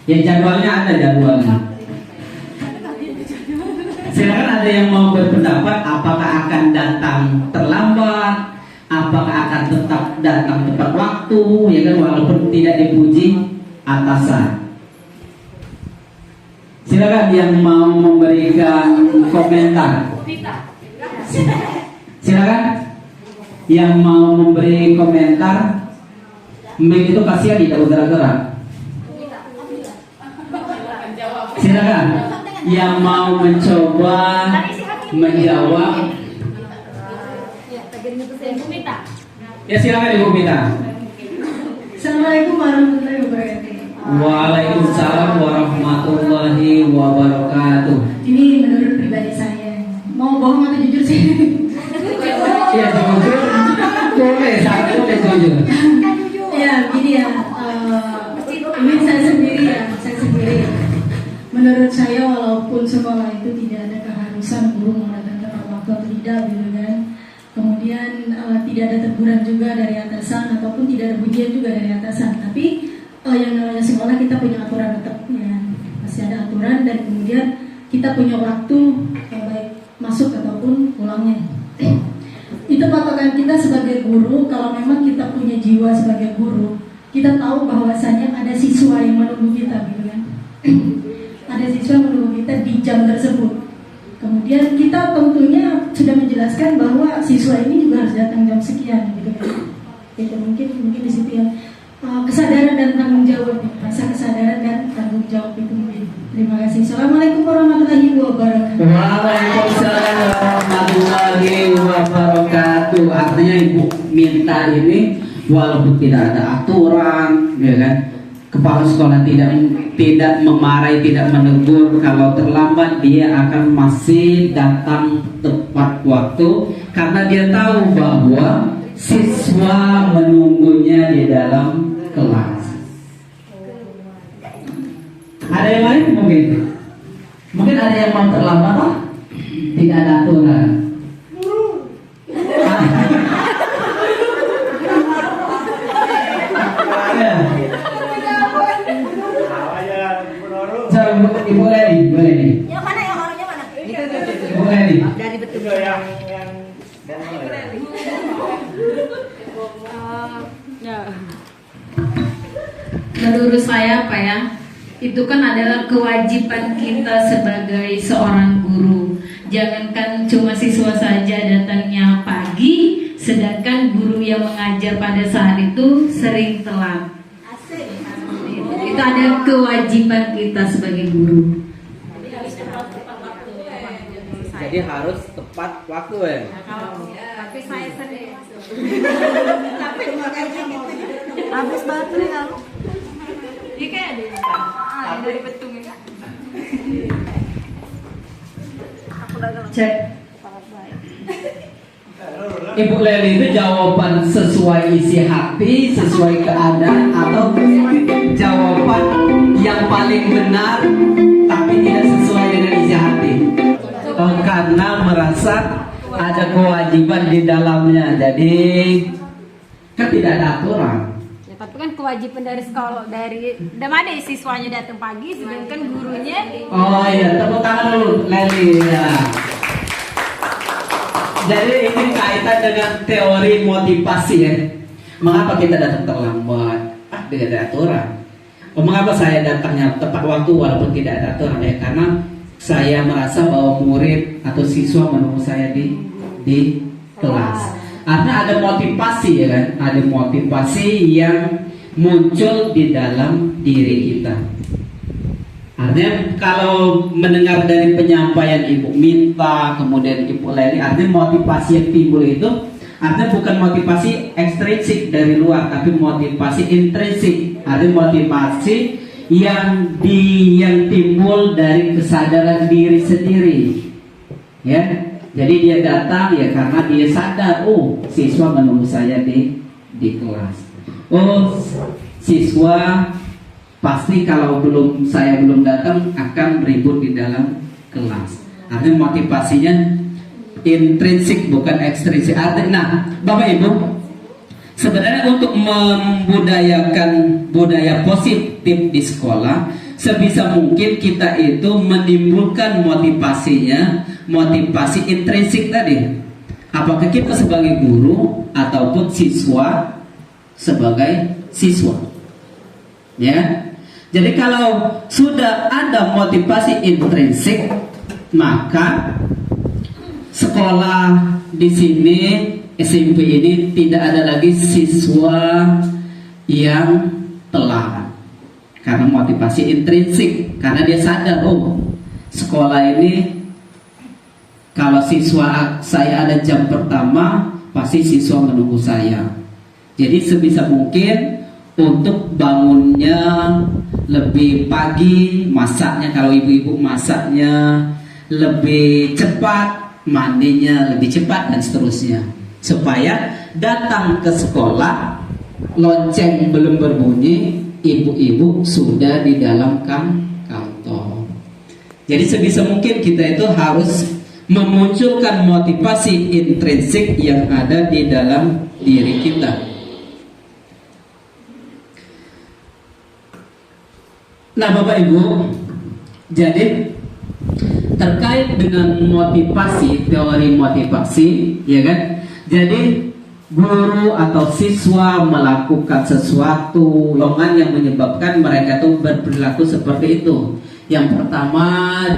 Ya jadwalnya ada jadwalnya. Silakan ada yang mau berpendapat apakah akan datang terlambat, apakah akan tetap datang tepat waktu, ya kan, walaupun tidak dipuji atasan. Silakan yang mau memberikan komentar. Silakan yang mau memberi komentar. Mic itu kasihan tidak bergerak-gerak. Silakan yang mau mencoba menjawab. Ya silakan Ibu Mita.
Assalamualaikum warahmatullahi wabarakatuh.
Waalaikumsalam warahmatullahi wabarakatuh.
Ini menurut pribadi saya. Mau bohong atau jujur sih?
Ya jujur. Boleh, satu boleh jujur.
Ya, gini ya. Ini saya sendiri. Menurut saya walaupun sekolah itu tidak ada keharusan guru mendatangkan waktu atau tidak, gitu kan. Kemudian tidak ada teguran juga dari atasan ataupun tidak ada pujian juga dari atasan. Tapi yang namanya sekolah kita punya aturan tetap, ya. Masih ada aturan dan kemudian kita punya waktu baik masuk ataupun pulangnya. Itu patokan kita sebagai guru. Kalau memang kita punya jiwa sebagai guru, kita tahu bahwasanya ada siswa yang menunggu kita, gitu kan. Ada siswa menunggu kita di jam tersebut. Kemudian kita tentunya sudah menjelaskan bahwa siswa ini juga harus datang jam sekian, gitu kan. Itu mungkin di situ ya. Kesadaran dan tanggung jawab, rasa kesadaran dan tanggung jawab itu mungkin. Terima kasih. Assalamualaikum warahmatullahi wabarakatuh.
Waalaikumsalam warahmatullahi wabarakatuh. Artinya Ibu minta ini walaupun tidak ada aturan, ya kan, kepala sekolah tidak memarahi, tidak menegur, kalau terlambat dia akan masih datang tepat waktu karena dia tahu bahwa siswa menunggunya di dalam kelas. Ada yang lain mungkin? Mungkin ada yang mau terlambat, oh? Tidak ada aturan. Ibu Leni, boleh nih.
Yang mana yang orangnya mana?
Ibu Leni.
Dari betul.
Menurut saya apa ya, itu kan adalah kewajiban kita sebagai seorang guru. Jangankan cuma siswa saja datangnya pagi, sedangkan guru yang mengajar pada saat itu sering telat. Itu ada kewajiban kita sebagai guru.
Jadi harus tepat waktu ya.
Tapi saya sendiri. Tapi habis baterai lalu. Ini kayak ada dari petung ya.
Cek.
Ibu Leli itu jawaban sesuai isi hati, sesuai keadaan, atau jawaban yang paling benar tapi tidak sesuai dengan isi hati? Karena merasa ada kewajiban di dalamnya, jadi kan tidak ada aturan.
Ya, tapi kan kewajiban dari sekolah, dari mana siswanya datang pagi, sedangkan gurunya.
Oh iya, tepuk tangan dulu Leli ya. Jadi ini kaitan dengan teori motivasi ya. Mengapa kita datang terlambat? Tidak ada aturan. Mengapa saya datangnya tepat waktu walaupun tidak ada aturan ya? Karena saya merasa bahwa murid atau siswa menunggu saya di kelas. Artinya ada motivasi ya kan? Ada motivasi yang muncul di dalam diri kita. Artinya kalau mendengar dari penyampaian Ibu Minta, kemudian Ibu Leli, artinya motivasi yang timbul itu artinya bukan motivasi ekstrinsik dari luar, tapi motivasi intrinsik. Artinya motivasi yang timbul dari kesadaran diri sendiri. Ya. Jadi dia datang ya karena dia sadar, oh siswa menunggu saya di kelas. Oh siswa pasti kalau saya belum datang akan ribut di dalam kelas. Artinya motivasinya intrinsik bukan ekstrinsik. Nah, Bapak Ibu, sebenarnya untuk membudayakan budaya positif di sekolah, sebisa mungkin kita itu menimbulkan motivasi intrinsik tadi. Apakah kita sebagai guru ataupun siswa sebagai siswa. Ya. Jadi kalau sudah ada motivasi intrinsik, maka sekolah di sini SMP ini tidak ada lagi siswa yang telat. Karena motivasi intrinsik, karena dia sadar, oh sekolah ini kalau siswa saya ada jam pertama, pasti siswa menunggu saya. Jadi sebisa mungkin untuk bangunnya lebih pagi, masaknya kalau ibu-ibu masaknya lebih cepat, mandinya lebih cepat dan seterusnya, supaya datang ke sekolah lonceng belum berbunyi, ibu-ibu sudah di dalam kantor. Jadi sebisa mungkin kita itu harus memunculkan motivasi intrinsik yang ada di dalam diri kita. Nah Bapak Ibu, jadi terkait dengan motivasi, teori motivasi, ya kan? Jadi guru atau siswa melakukan sesuatu yang menyebabkan mereka tuh berperilaku seperti itu. Yang pertama,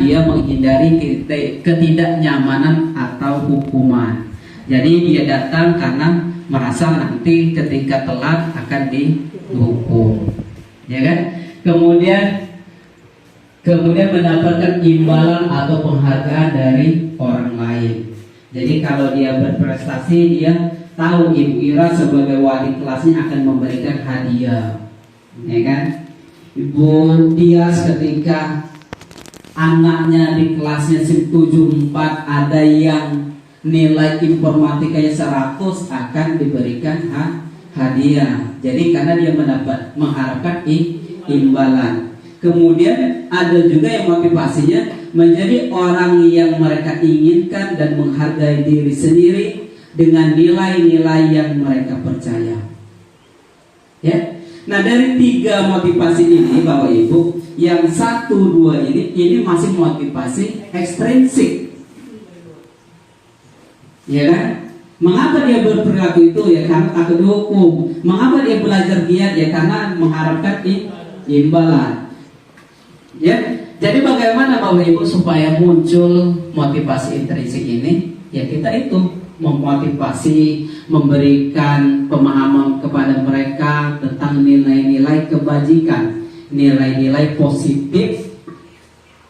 dia menghindari ketidaknyamanan atau hukuman. Jadi dia datang karena merasa nanti ketika telat akan dihukum, ya kan? Kemudian mendapatkan imbalan atau penghargaan dari orang lain. Jadi kalau dia berprestasi, dia tahu Ibu Ira sebagai wali kelasnya akan memberikan hadiah, ya kan? Ibu Tias ketika anaknya di kelasnya 74 ada yang nilai informatikanya 100 akan diberikan hadiah. Jadi karena dia mengharapkan imbalan. Kemudian ada juga yang motivasinya menjadi orang yang mereka inginkan dan menghargai diri sendiri dengan nilai-nilai yang mereka percaya. Ya. Nah, dari 3 motivasi ini Bapak Ibu, yang 1, 2 ini masih motivasi ekstrinsik. Ya kan? Mengapa dia berperilaku itu? Ya karena takut dihukum. Mengapa dia belajar giat? Ya karena mengharapkan imbalan. Ya, jadi bagaimana Bapak Ibu supaya muncul motivasi intrinsik ini? Ya kita itu memotivasi, memberikan pemahaman kepada mereka tentang nilai-nilai kebajikan, nilai-nilai positif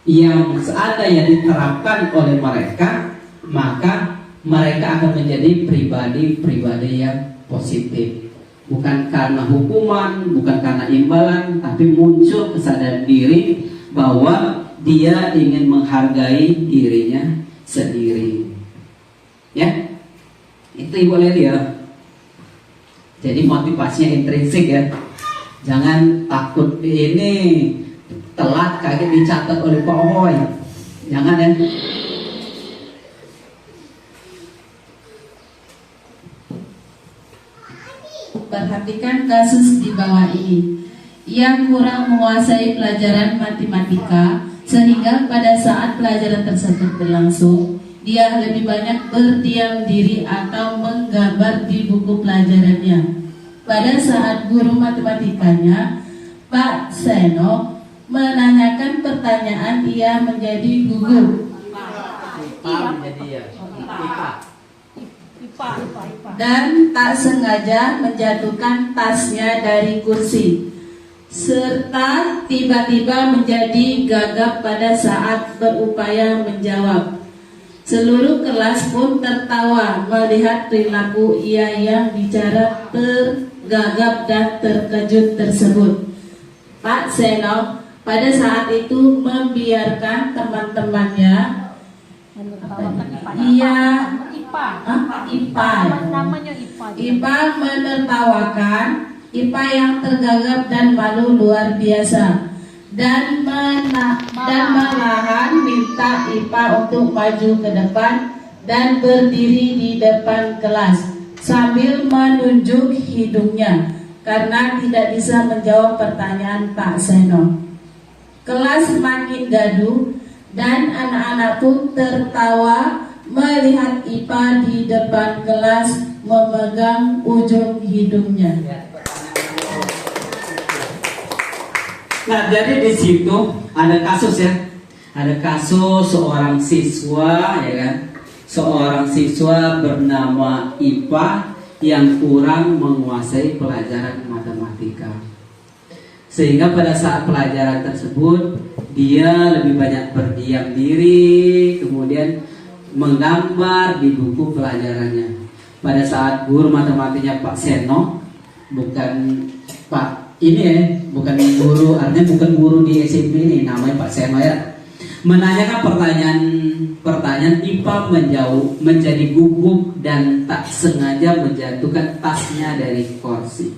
yang seandainya diterapkan oleh mereka, maka mereka akan menjadi pribadi-pribadi yang positif. Bukan karena hukuman, bukan karena imbalan, tapi muncul kesadaran diri bahwa dia ingin menghargai dirinya sendiri. Ya. Itu Ibu Leli ya. Jadi motivasinya intrinsik ya. Jangan takut ini telat kaget dicatat oleh Pak Oy. Jangan ya.
Perhatikan kasus di bawah ini. Ia kurang menguasai pelajaran matematika sehingga pada saat pelajaran tersebut berlangsung, dia lebih banyak berdiam diri atau menggambar di buku pelajarannya. Pada saat guru matematikanya, Pak Seno, menanyakan pertanyaan, ia menjadi gugup dan tak sengaja menjatuhkan tasnya dari kursi, serta tiba-tiba menjadi gagap pada saat berupaya menjawab. Seluruh kelas pun tertawa melihat perilaku ia yang bicara tergagap dan terkejut tersebut. Pak Seno pada saat itu membiarkan teman-temannya IPA menertawakan IPA yang tergagap dan malu luar biasa dan malahan minta IPA untuk maju ke depan dan berdiri di depan kelas sambil menunjuk hidungnya karena tidak bisa menjawab pertanyaan Pak Seno. Kelas makin gaduh dan anak-anak pun tertawa melihat IPA di depan kelas memegang ujung hidungnya.
Nah, jadi di situ ada kasus ya. Ada kasus seorang siswa ya kan. Seorang siswa bernama IPA yang kurang menguasai pelajaran matematika. Sehingga pada saat pelajaran tersebut dia lebih banyak berdiam diri, kemudian menggambar di buku pelajarannya. Pada saat guru matematikanya Pak Seno, bukan Pak ini ya, bukan guru, artinya bukan guru di SMP ini, namanya Pak Seno ya, menanyakan pertanyaan IPA menjadi gugup dan tak sengaja menjatuhkan tasnya dari kursi,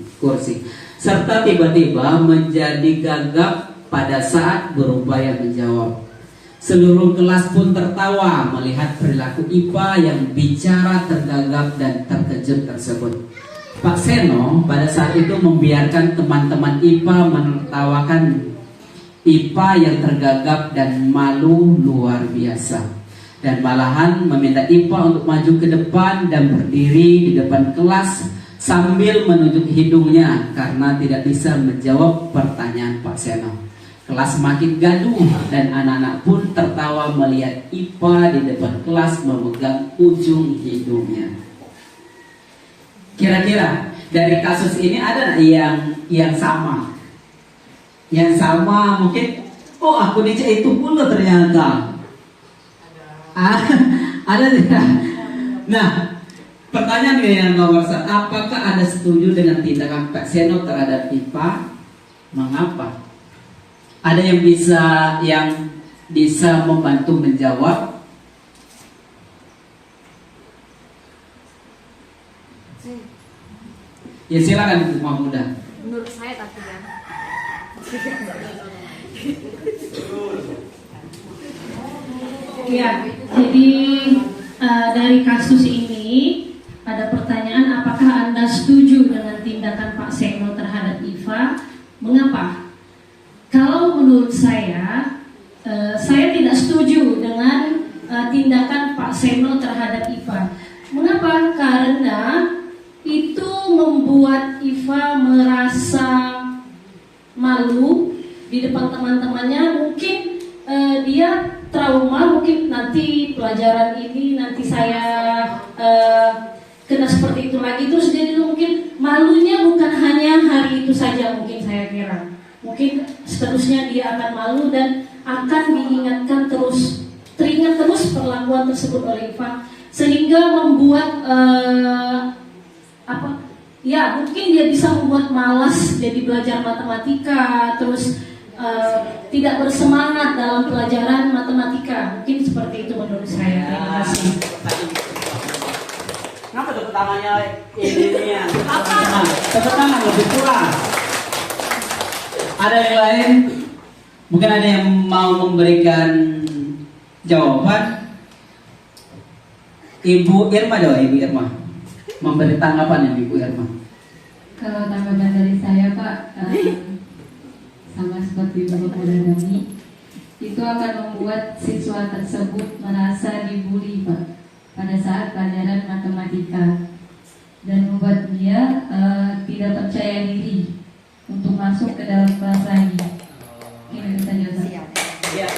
serta tiba-tiba menjadi gagap pada saat berupaya menjawab. Seluruh kelas pun tertawa melihat perilaku IPA yang bicara tergagap dan terkejut tersebut. Pak Seno pada saat itu membiarkan teman-teman IPA menertawakan IPA yang tergagap dan malu luar biasa, dan malahan meminta IPA untuk maju ke depan dan berdiri di depan kelas sambil menunjuk hidungnya karena tidak bisa menjawab pertanyaan Pak Seno. Kelas makin gaduh dan anak-anak pun tertawa melihat IPA di depan kelas memegang ujung hidungnya. Kira-kira dari kasus ini ada yang sama? Yang sama mungkin, oh aku itu pula ternyata. Ada tidak? Nah, pertanyaan yang nomor 1, apakah Anda setuju dengan tindakan Pak Seno terhadap IPA? Mengapa? Ada yang bisa membantu menjawab? Ya silakan Bu Mahmudah.
Menurut saya tapi ya.
Ya, jadi dari kasus ini ada pertanyaan, apakah Anda setuju dengan tindakan Pak Seno terhadap IPA? Mengapa? Kalau menurut saya tidak setuju dengan tindakan Pak Seno terhadap IPA. Mengapa? Karena itu membuat IPA merasa malu di depan teman-temannya. Mungkin dia trauma, mungkin nanti pelajaran ini nanti saya kena seperti itu lagi, terus jadi mungkin malunya bukan hanya hari itu saja, mungkin saya kira mungkin seterusnya dia akan malu dan akan teringat terus perlakuan tersebut oleh IPA, sehingga membuat mungkin dia bisa membuat malas jadi belajar matematika, terus tidak bersemangat dalam pelajaran matematika. Mungkin seperti itu menurut saya. Terima kasih.
tangannya ini ya. Tepuk tangan lebih puas. Ada yang lain? Mungkin ada yang mau memberikan jawaban. Ibu Irma jawab, Ibu Irma. Memberi tanggapan ya Ibu Irma.
Kalau tanggapan dari saya Pak, sama seperti Bapak Mudadani, itu akan membuat siswa tersebut merasa dibully Pak pada saat pelajaran matematika, dan membuat dia tidak percaya diri untuk masuk ke dalam kelas lagi. Ini bisa jawab.
Ya,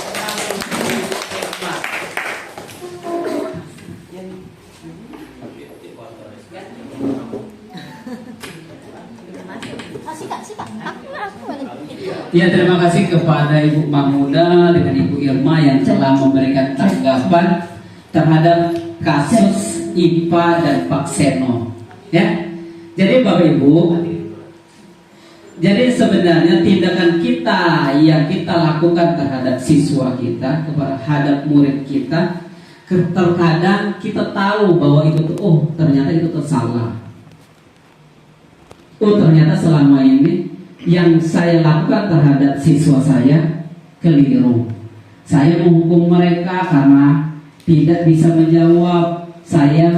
ya, terima kasih kepada Ibu Mahmuda dengan Ibu Irma yang telah memberikan tanggapan terhadap kasus IPA dan Pak Seno. Ya, jadi Bapak Ibu, jadi sebenarnya tindakan kita yang kita lakukan terhadap siswa kita, terhadap murid kita, terkadang kita tahu bahwa itu tuh, oh ternyata itu tuh salah. Oh ternyata selama ini yang saya lakukan terhadap siswa saya keliru. Saya menghukum mereka karena tidak bisa menjawab. Saya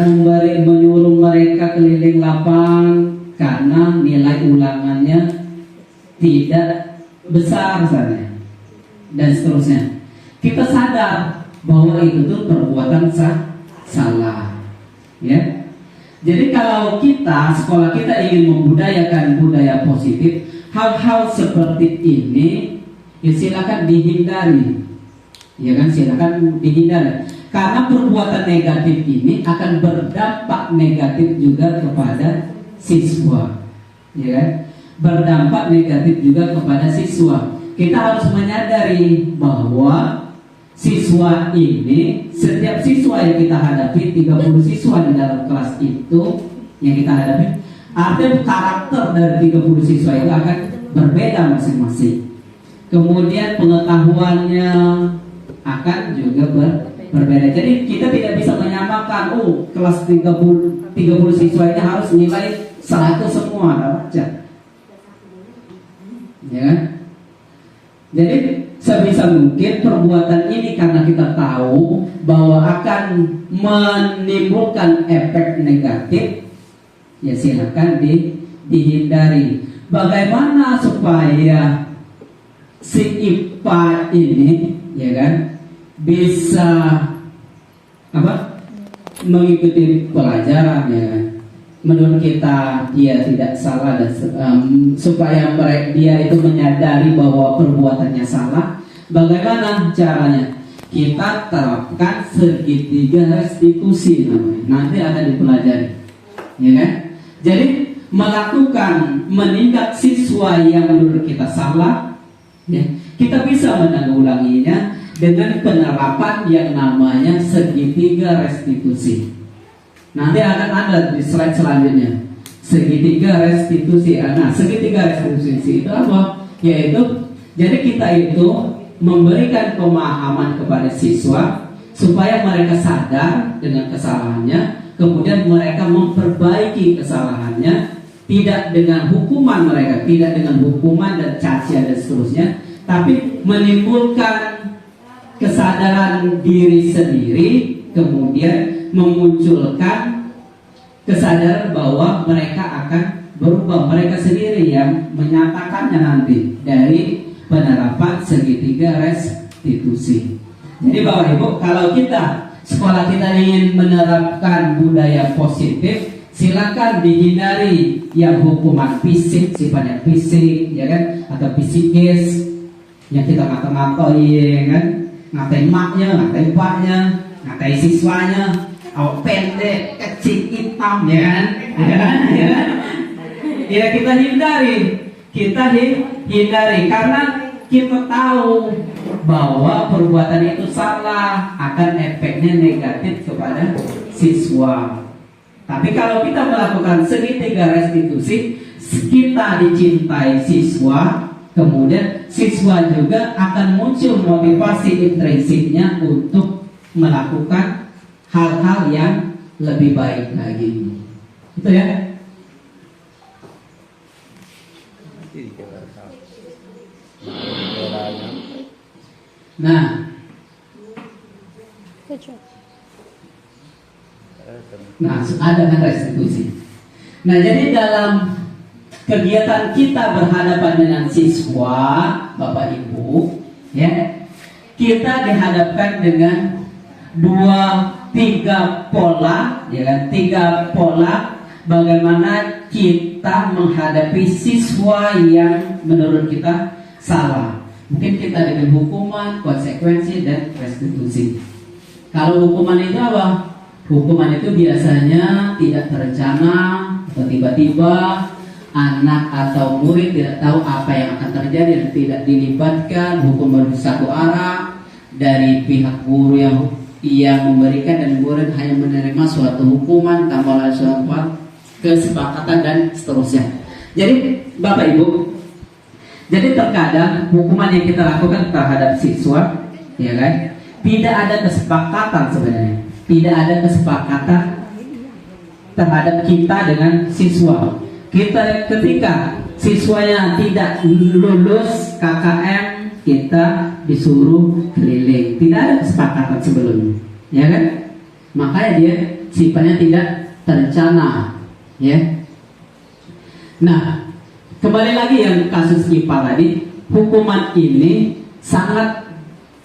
menyuruh mereka keliling lapangan karena nilai ulangannya tidak besar misalnya, dan seterusnya. Kita sadar bahwa itu tuh perbuatan salah, ya. Jadi kalau kita, sekolah kita ingin membudayakan budaya positif, hal-hal seperti ini ya silakan dihindari, ya kan, silakan dihindari. Karena perbuatan negatif ini akan berdampak negatif juga kepada siswa, ya kan, berdampak negatif juga kepada siswa. Kita harus menyadari bahwa siswa ini, setiap siswa yang kita hadapi, 30 siswa di dalam kelas itu yang kita hadapi, artinya karakter dari 30 siswa itu akan berbeda masing-masing. Kemudian pengetahuannya akan juga berbeda. Jadi kita tidak bisa menyamakan, oh kelas 30 siswa ini harus nilai 100 semua, baca. Ya kan? Jadi sebisa mungkin perbuatan ini karena kita tahu bahwa akan menimbulkan efek negatif, ya silakan dihindari. Bagaimana supaya si IPA ini, ya kan, bisa mengikuti pelajaran, ya kan? Menurut kita dia tidak salah, dan supaya dia itu menyadari bahwa perbuatannya salah. Bagaimana caranya? Kita terapkan segitiga restitusi namanya. Nanti akan dipelajari, ya kan? Jadi melakukan menindak siswa yang menurut kita salah, ya, kita bisa menanggulanginya dengan penerapan yang namanya segitiga restitusi. Nanti akan ada di slide selanjutnya segitiga restitusi. Nah, segitiga restitusi itu apa? Yaitu, jadi kita itu memberikan pemahaman kepada siswa supaya mereka sadar dengan kesalahannya, kemudian mereka memperbaiki kesalahannya, tidak dengan hukuman mereka, tidak dengan hukuman dan cacian dan seterusnya, tapi menimbulkan kesadaran diri sendiri, kemudian memunculkan kesadaran bahwa mereka akan berubah, mereka sendiri yang menyatakannya nanti dari penerapan segitiga restitusi. Jadi Bapak Ibu, kalau kita, sekolah kita ingin menerapkan budaya positif, silakan dihindari yang hukuman fisik, sifatnya fisik, ya kan, atau psikis, yang kita ngata-ngatain, kan, ngatain maknya, ngatain paknya, ngatain siswanya, awak pendek, kecil, hitam, ya kan? Ya kan? Ya kan? Ya kita hindari karena kita tahu bahwa perbuatan itu salah, akan efeknya negatif kepada siswa. Tapi kalau kita melakukan segitiga restitusi, kita dicintai siswa, kemudian siswa juga akan muncul motivasi intrinsiknya untuk melakukan hal-hal yang lebih baik lagi. Itu ya. Nah, ada kan restitusi. Nah, jadi dalam kegiatan kita berhadapan dengan siswa, Bapak Ibu, ya, kita dihadapkan dengan 2-3 pola, ya kan? 3 pola bagaimana kita menghadapi siswa yang menurut kita salah. Mungkin kita dengan hukuman, konsekuensi, dan restitusi. Kalau hukuman itu apa? Hukuman itu biasanya tidak terencana atau tiba-tiba anak atau murid tidak tahu apa yang akan terjadi dan tidak dilibatkan, hukum bersatu arah dari pihak guru yang memberikan, dan murid hanya menerima suatu hukuman tanpa ada suatu kesepakatan dan seterusnya. Jadi Bapak Ibu, jadi terkadang hukuman yang kita lakukan terhadap siswa, ya kan, tidak ada kesepakatan sebenarnya, tidak ada kesepakatan terhadap kita dengan siswa. Kita ketika siswanya tidak lulus KKM, kita disuruh keliling. Tidak ada kesepakatan sebelumnya, ya kan? Makanya dia sifatnya tidak terencana, ya. Nah, kembali lagi yang kasus IPA tadi, hukuman ini sangat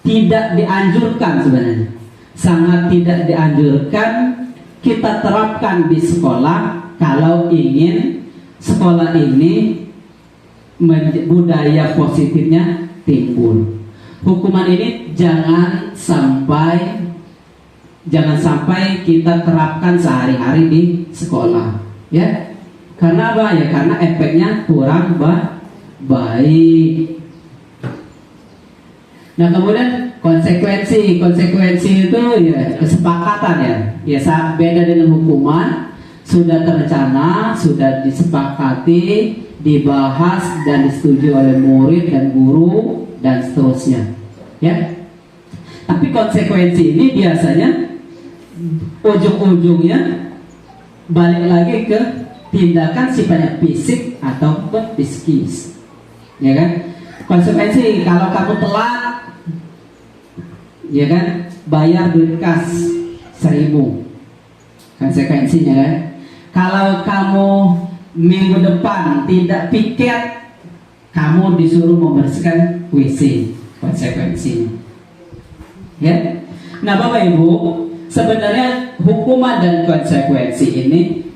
tidak dianjurkan sebenarnya. Sangat tidak dianjurkan kita terapkan di sekolah kalau ingin sekolah ini budaya positifnya timbul. Hukuman ini jangan sampai kita terapkan sehari-hari di sekolah, ya. Karena apa? Ya karena efeknya kurang baik. Nah, kemudian konsekuensi itu ya kesepakatan, ya beda dengan hukuman. Sudah terencana, sudah disepakati, dibahas dan disetujui oleh murid dan guru dan seterusnya, ya. Tapi konsekuensi ini biasanya ujung-ujungnya balik lagi ke tindakan sifatnya fisik ataupun psikis, ya kan. Konsekuensi kalau kamu telat, ya kan, bayar duit kas 1.000, konsekuensinya kan. Kalau kamu minggu depan tidak piket, kamu disuruh membersihkan WC, konsekuensinya, ya. Nah, Bapak Ibu, sebenarnya hukuman dan konsekuensi ini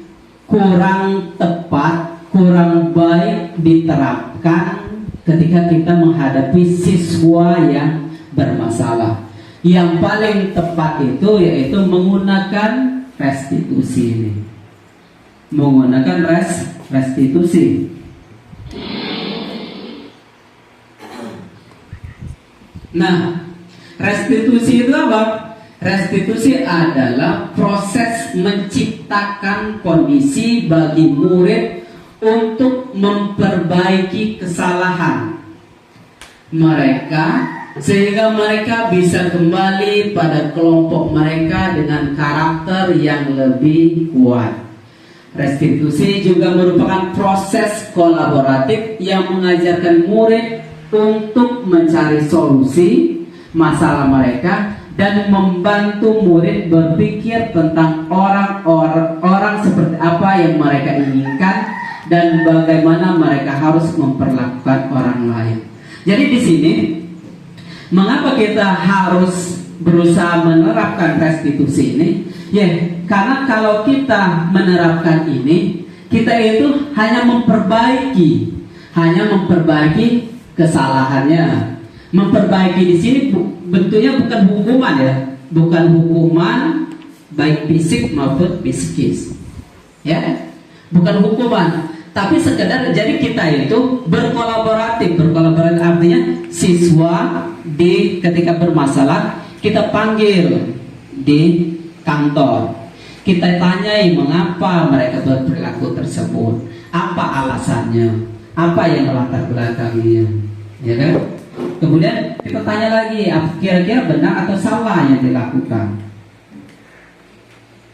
kurang tepat, kurang baik diterapkan ketika kita menghadapi siswa yang bermasalah. Yang paling tepat itu yaitu menggunakan restitusi ini. Menggunakan restitusi. Nah, restitusi itu apa? Restitusi adalah proses menciptakan kondisi bagi murid untuk memperbaiki kesalahan mereka sehingga mereka bisa kembali pada kelompok mereka dengan karakter yang lebih kuat. Restitusi juga merupakan proses kolaboratif yang mengajarkan murid untuk mencari solusi masalah mereka dan membantu murid berpikir tentang orang seperti apa yang mereka inginkan dan bagaimana mereka harus memperlakukan orang lain. Jadi di sini mengapa kita harus berusaha menerapkan restitusi ini? Ya, karena kalau kita menerapkan ini, kita itu hanya memperbaiki kesalahannya. Memperbaiki di sini bentuknya bukan hukuman, ya, bukan hukuman baik fisik maupun psikis, ya, bukan hukuman, tapi sekedar jadi kita itu berkolaboratif artinya siswa ketika bermasalah kita panggil di kantor, kita tanyai mengapa mereka berperilaku tersebut, apa alasannya, apa yang latar belakangnya, ya kan? Kemudian kita tanya lagi, kira-kira benar atau salah yang dilakukan.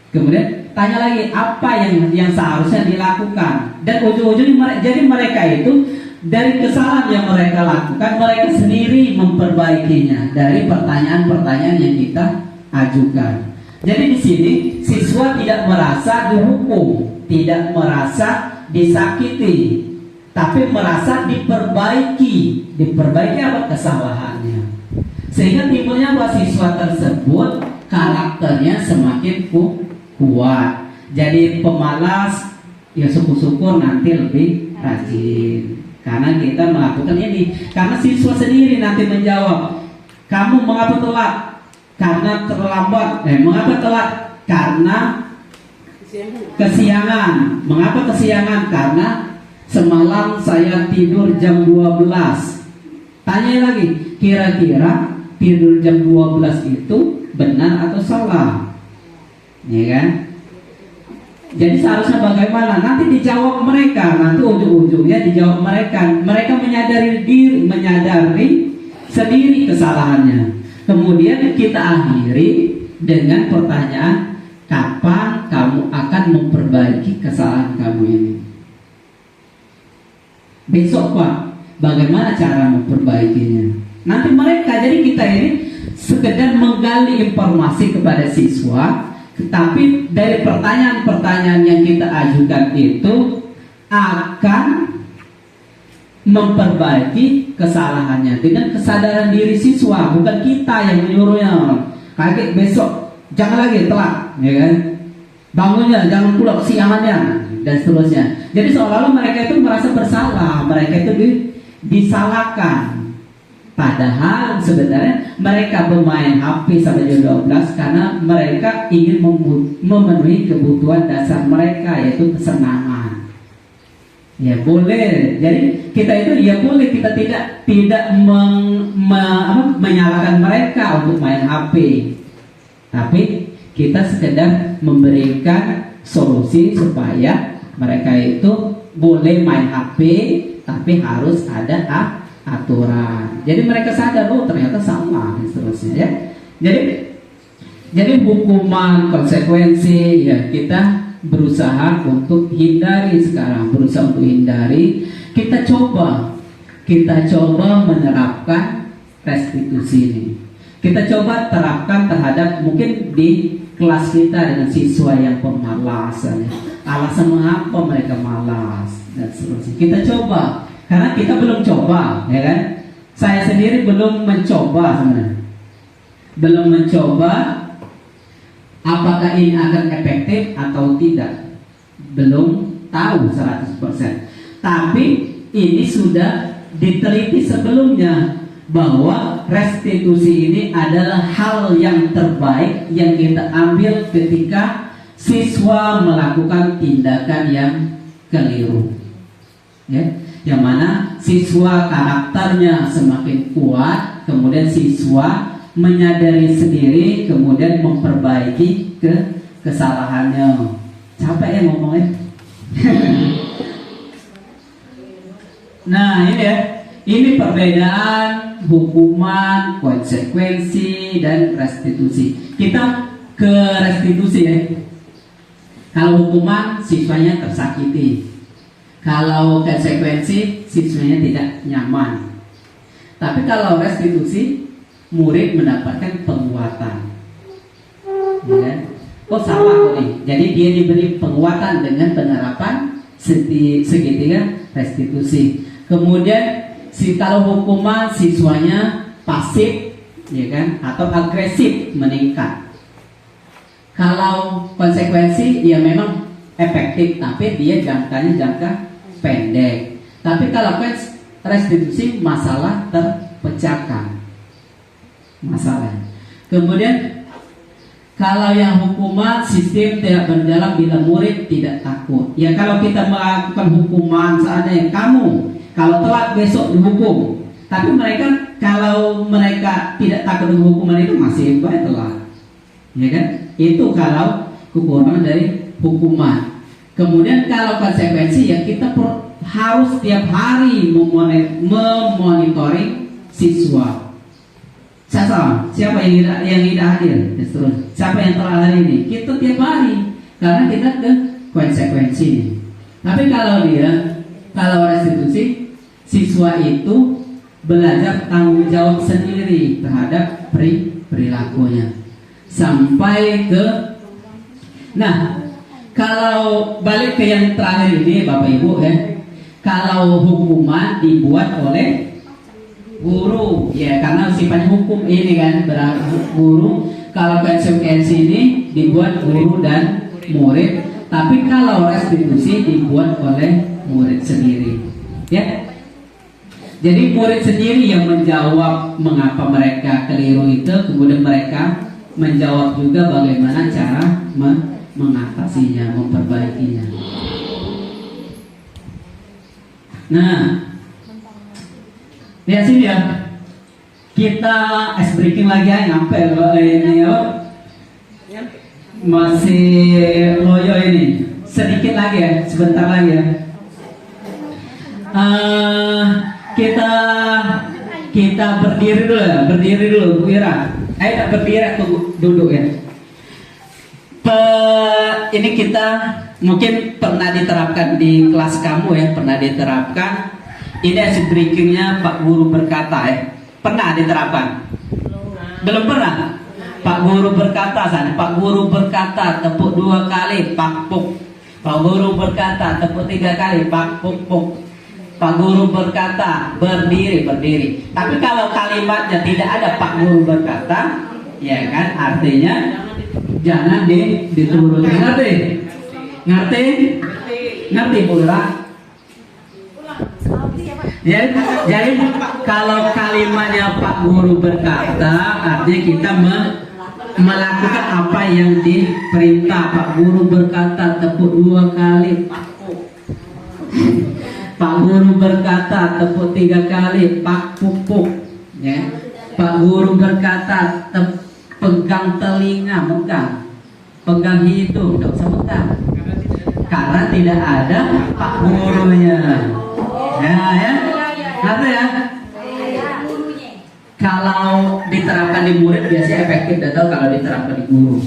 Kemudian tanya lagi apa yang seharusnya dilakukan, dan ujung-ujungnya jadi mereka itu dari kesalahan yang mereka lakukan, mereka sendiri memperbaikinya dari pertanyaan-pertanyaan yang kita ajukan. Jadi di sini siswa tidak merasa dihukum, tidak merasa disakiti, tapi merasa diperbaiki apa kesalahannya, sehingga timbulnya bahwa siswa tersebut karakternya semakin kuat. Jadi pemalas ya syukur-syukur nanti lebih rajin karena kita melakukan ini. Karena siswa sendiri nanti menjawab, kamu mengapa telat? Karena terlambat. Mengapa telat? Karena kesiangan. Mengapa kesiangan? Karena semalam saya tidur jam 12. Tanya lagi, kira-kira tidur jam 12 itu benar atau salah? Ya kan? Jadi seharusnya bagaimana? Nanti dijawab mereka, nanti ujung-ujungnya dijawab mereka. Mereka menyadari sendiri kesalahannya. Kemudian kita akhiri dengan pertanyaan, kapan kamu akan memperbaiki kesalahan kamu ini? Besok Pak, bagaimana cara memperbaikinya? Nanti mereka, jadi kita ini sekedar menggali informasi kepada siswa, tapi dari pertanyaan-pertanyaan yang kita ajukan itu akan memperbaiki kesalahannya dengan kesadaran diri siswa, bukan kita yang menyuruhnya. Kayak besok jangan lagi telat, ya kan? Bangunnya jangan pula kesiangannya dan seterusnya. Jadi seolah-olah mereka itu merasa bersalah, mereka itu disalahkan. Padahal sebenarnya mereka bermain HP sampai jam 12 karena mereka ingin memenuhi kebutuhan dasar mereka, yaitu kesenangan. Ya boleh. Jadi kita itu ya boleh, kita tidak menyalahkan mereka untuk main HP. Tapi kita sekedar memberikan solusi supaya mereka itu boleh main HP, tapi harus ada aturan. Jadi mereka sadar, oh ternyata salah dan seterusnya ya. Jadi hukuman, konsekuensi ya kita berusaha untuk hindari sekarang, berusaha untuk hindari. Kita coba menerapkan restitusi ini. Kita coba terapkan terhadap mungkin di kelas kita dengan siswa yang pemalas, alasan mengapa mereka malas dan seterusnya. Kita coba, karena kita belum coba, ya kan? Saya sendiri belum mencoba sebenarnya, belum mencoba. Apakah ini akan efektif atau tidak, belum tahu 100%. Tapi ini sudah diteliti sebelumnya bahwa restitusi ini adalah hal yang terbaik yang kita ambil ketika siswa melakukan tindakan yang keliru, ya, yang mana siswa karakternya semakin kuat, kemudian siswa menyadari sendiri, kemudian memperbaiki kesalahannya. Capek ya ngomongnya. Nah ini ya, ini perbedaan hukuman, konsekuensi, dan restitusi. Kita ke restitusi ya. Kalau hukuman siswanya tersakiti, kalau konsekuensi siswanya tidak nyaman. Tapi kalau restitusi, murid mendapatkan penguatan, ya. Oh salah nih. Jadi dia diberi penguatan dengan penerapan segitiga restitusi. Kemudian kalau hukuman siswanya pasif, ya kan, atau agresif meningkat. Kalau konsekuensi ya memang efektif, tapi dia jangkanya jangka pendek. Tapi kalau restitusi masalah terpecahkan. Masalah. Kemudian kalau yang hukuman sistem tidak berjalan bila murid tidak takut. Ya kalau kita melakukan hukuman seandainya kamu kalau telat besok dihukum. Tapi mereka kalau mereka tidak takut dengan hukuman itu masih baik telat. Ya kan? Itu kalau kekurangan dari hukuman. Kemudian kalau konsekuensi ya kita harus tiap hari memonitoring siswa. Siapa yang tidak hadir? Siapa yang telah hari ini? Kita tiap hari karena kita ke konsekuensi. Tapi kalau restitusi, siswa itu belajar tanggung jawab sendiri terhadap perilakunya sampai ke. Nah, kalau balik ke yang terakhir ini Bapak Ibu ya, kalau hukuman dibuat oleh guru ya, karena sifatnya hukum ini kan guru. Kalau konsekuensi ini dibuat guru dan murid, tapi kalau restitusi dibuat oleh murid sendiri ya. Jadi murid sendiri yang menjawab mengapa mereka keliru itu, kemudian mereka menjawab juga bagaimana cara mengatasinya, memperbaikinya. Nah, lihat sini ya, kita ice breaking lagi ya, nyampe ini ya, masih loyo ini, sedikit lagi ya, sebentar lagi ya. Kita berdiri dulu Bu Ira. Ayo berdiri atau duduk ya. Ini kita mungkin pernah diterapkan di kelas kamu ya, pernah diterapkan. Ini ice breakingnya Pak Guru berkata ya. Pernah diterapkan? Belum pernah? Pak Guru berkata sana, Pak Guru berkata tepuk 2 kali, pak puk. Pak Guru berkata tepuk 3 kali, pak puk puk. Pak Guru berkata berdiri. Tapi kalau kalimatnya tidak ada Pak Guru berkata, ya kan, artinya jangan dituruti. Ngerti Bu Ira? Jadi kalau kalimatnya Pak Guru berkata, artinya kita melakukan apa yang diperintah. Pak Guru berkata tepuk 2 kali, Pak Guru berkata tepuk 3 kali, pak pupuk ya. Pak Guru berkata pegang telinga, pegang hidung, tidak usah pegang karena tidak ada Pak Gurunya ya. Apa ya? Kalau diterapkan di murid biasanya efektif, atau kalau diterapkan di guru.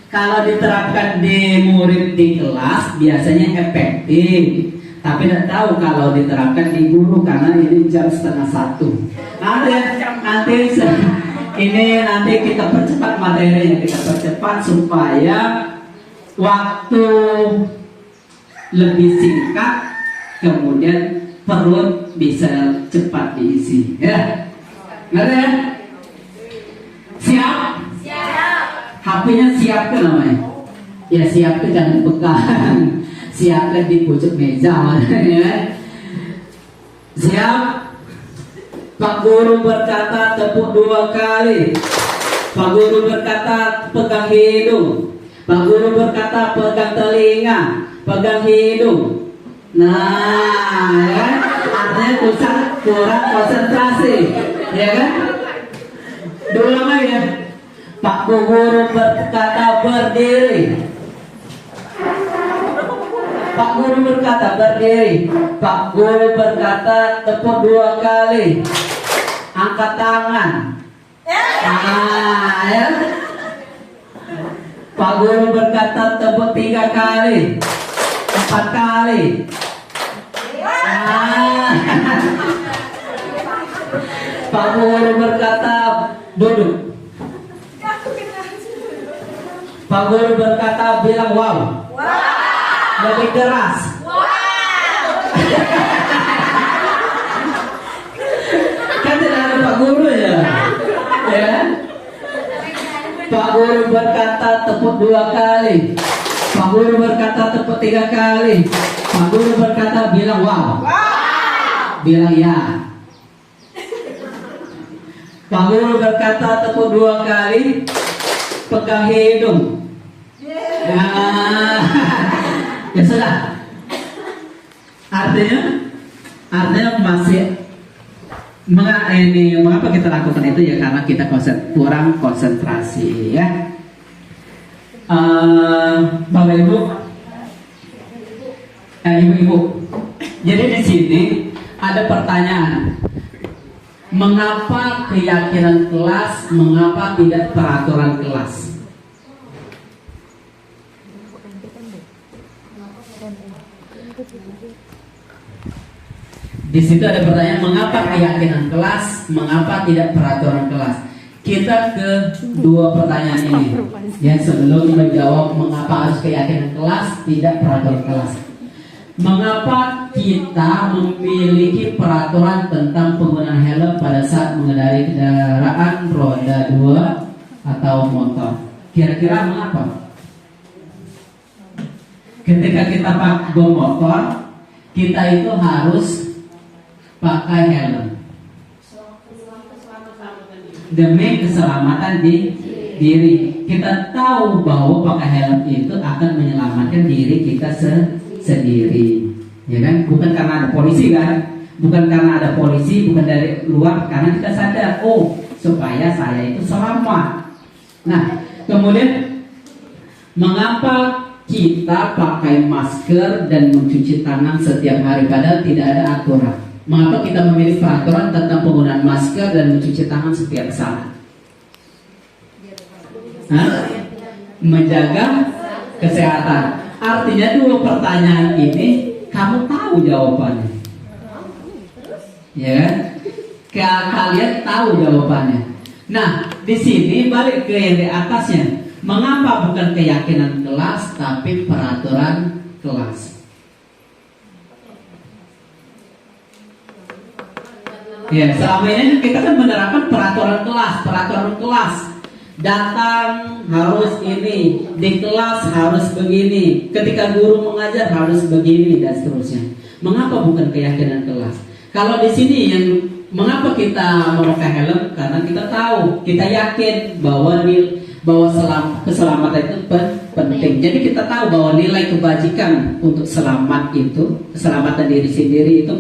Kalau diterapkan di murid di kelas biasanya efektif, tapi tidak tahu kalau diterapkan di guru karena ini jam 12:30. Nanti kita percepat materinya, kita percepat supaya waktu lebih singkat, kemudian perut bisa cepat diisi. Ya, ngerti ya? Siap? HP-nya siapkan namanya. Ya siapkan jangan dipegang. Siapkan di pojok meja ya. Siap? Pak Guru berkata tepuk 2 kali. Pak Guru berkata pegang hidung. Pak Guru berkata pegang telinga, pegang hidung. Nah, ya, artinya kurang konsentrasi, ya kan? Dulu lagi ya. Pak Guru berkata berdiri. Pak Guru berkata berdiri. Pak Guru berkata tepuk 2 kali. Angkat tangan. Nah, ya. Pak Guru berkata tepuk 3 kali. 4 kali. Nah. Pak Guru berkata duduk. Pak Guru berkata bilang wow. Lebih keras. Kan tidak ada Pak Guru ya. Ya. Pak Guru berkata tepuk 2 kali. Pak Guru berkata tepuk 3 kali. Pak Guru berkata bilang wow. Bilang ya. Pak Guru berkata tepuk 2 kali. Pegang hidung. Ya sudah. Artinya masih mengapa kita lakukan itu ya, karena kita kurang konsentrasi ya. Bapak Ibu, Ibu-ibu. Jadi di sini ada pertanyaan. Mengapa keyakinan kelas, mengapa tidak peraturan kelas? Di situ ada pertanyaan, mengapa keyakinan kelas, mengapa tidak peraturan kelas? Kita ke dua pertanyaan ini. Yang sebelum menjawab mengapa harus keyakinan kelas, tidak peraturan kelas. Mengapa kita memiliki peraturan tentang penggunaan helm pada saat mengendarai kendaraan roda 2 atau motor? Kira-kira mengapa? Ketika kita pakai motor, kita itu harus pakai helm demi keselamatan di diri. Kita tahu bahwa pakai helm itu akan menyelamatkan diri kita sendiri, ya kan? Bukan karena ada polisi kan? Bukan karena ada polisi, bukan dari luar, karena kita sadar, oh supaya saya itu selamat. Nah, kemudian mengapa kita pakai masker dan mencuci tangan setiap hari padahal tidak ada aturan? Mengapa kita memilih peraturan tentang penggunaan masker dan mencuci tangan setiap saat? Menjaga kesehatan. Artinya dua pertanyaan ini kamu tahu jawabannya, ya kan? Kalian tahu jawabannya. Nah, di sini balik ke yang di atasnya. Mengapa bukan keyakinan kelas tapi peraturan kelas? Ya, selama ini kita kan menerapkan peraturan kelas. Datang harus ini, di kelas harus begini, ketika guru mengajar harus begini dan seterusnya. Mengapa bukan keyakinan kelas? Kalau di sini yang mengapa kita memakai helm? Karena kita tahu, kita yakin bahwa keselamatan itu penting. Jadi kita tahu bahwa nilai kebajikan untuk selamat itu, keselamatan diri sendiri itu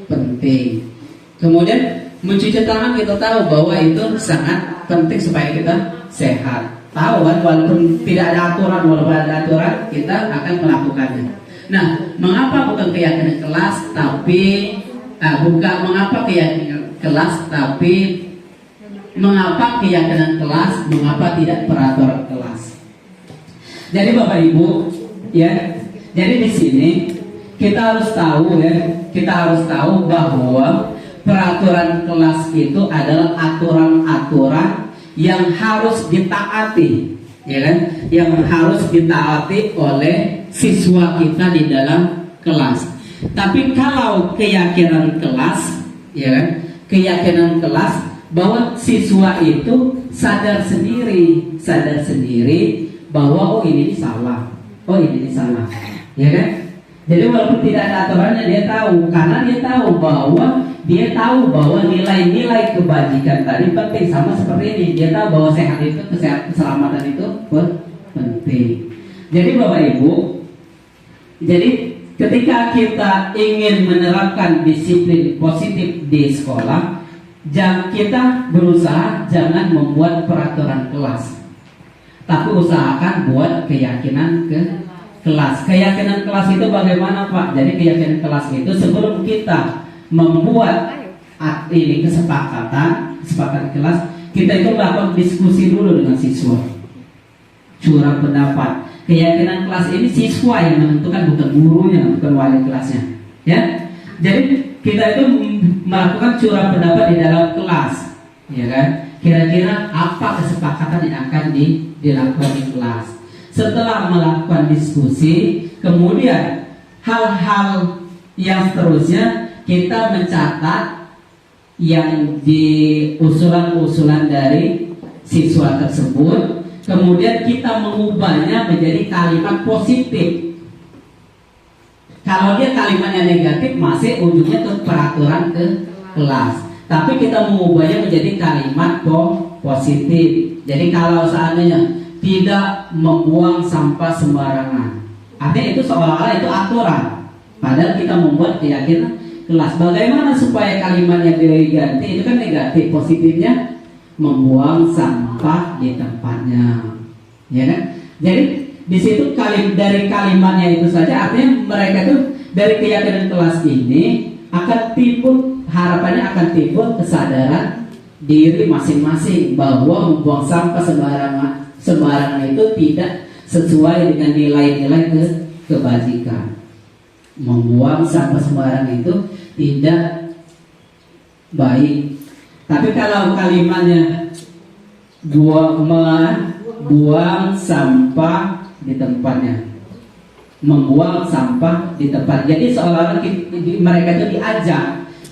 penting. Kemudian mencuci tangan kita tahu bahwa itu sangat penting supaya kita sehat. Tahu kan, walaupun tidak ada aturan, walaupun ada aturan kita akan melakukannya. Nah, mengapa bukan keyakinan kelas tapi mengapa keyakinan kelas tapi mengapa keyakinan kelas, mengapa tidak peraturan kelas? Jadi Bapak Ibu, ya. Jadi di sini kita harus tahu bahwa peraturan kelas itu adalah aturan-aturan yang harus ditaati, ya kan? Yang harus ditaati oleh siswa kita di dalam kelas. Tapi kalau keyakinan kelas, ya kan? Keyakinan kelas bahwa siswa itu sadar sendiri bahwa oh ini salah, ya kan? Jadi walaupun tidak ada aturannya dia tahu, karena dia tahu bahwa nilai-nilai kebajikan tadi penting, sama seperti ini. Dia tahu bahwa sehat itu, keselamatan itu penting. Jadi Bapak Ibu, jadi ketika kita ingin menerapkan disiplin positif di sekolah, kita berusaha jangan membuat peraturan kelas, tapi usahakan buat keyakinan kelas. Keyakinan kelas itu bagaimana Pak? Jadi keyakinan kelas itu sebelum kita membuat ini kesepakatan kelas, kita itu melakukan diskusi dulu dengan siswa, curang pendapat. Keyakinan kelas ini siswa yang menentukan, bukan gurunya, bukan wali kelasnya, ya. Jadi kita itu melakukan curang pendapat di dalam kelas, ya kan? Kira-kira apa kesepakatan yang akan dilakukan di kelas? Setelah melakukan diskusi, kemudian hal-hal yang seterusnya kita mencatat yang di usulan-usulan dari siswa tersebut. Kemudian kita mengubahnya menjadi kalimat positif. Kalau dia kalimatnya negatif, masih ujungnya ke peraturan kelas. Tapi kita mengubahnya menjadi kalimat positif. Jadi kalau seandainya tidak membuang sampah sembarangan, artinya itu seolah-olah itu aturan, padahal kita membuat keyakinan kelas. Bagaimana supaya kalimatnya diganti? Itu kan negatif, positifnya membuang sampah di tempatnya, ya kan? Jadi di situ dari kalimatnya itu saja, artinya mereka tuh dari keyakinan kelas ini akan timbul harapannya akan timbul kesadaran diri masing-masing bahwa membuang sampah sembarangan itu tidak sesuai dengan nilai-nilai kebajikan. Membuang sampah sembarangan itu tidak baik. Tapi kalau kalimatnya buang sampah di tempatnya, membuang sampah di tempat. Jadi seolah-olah mereka itu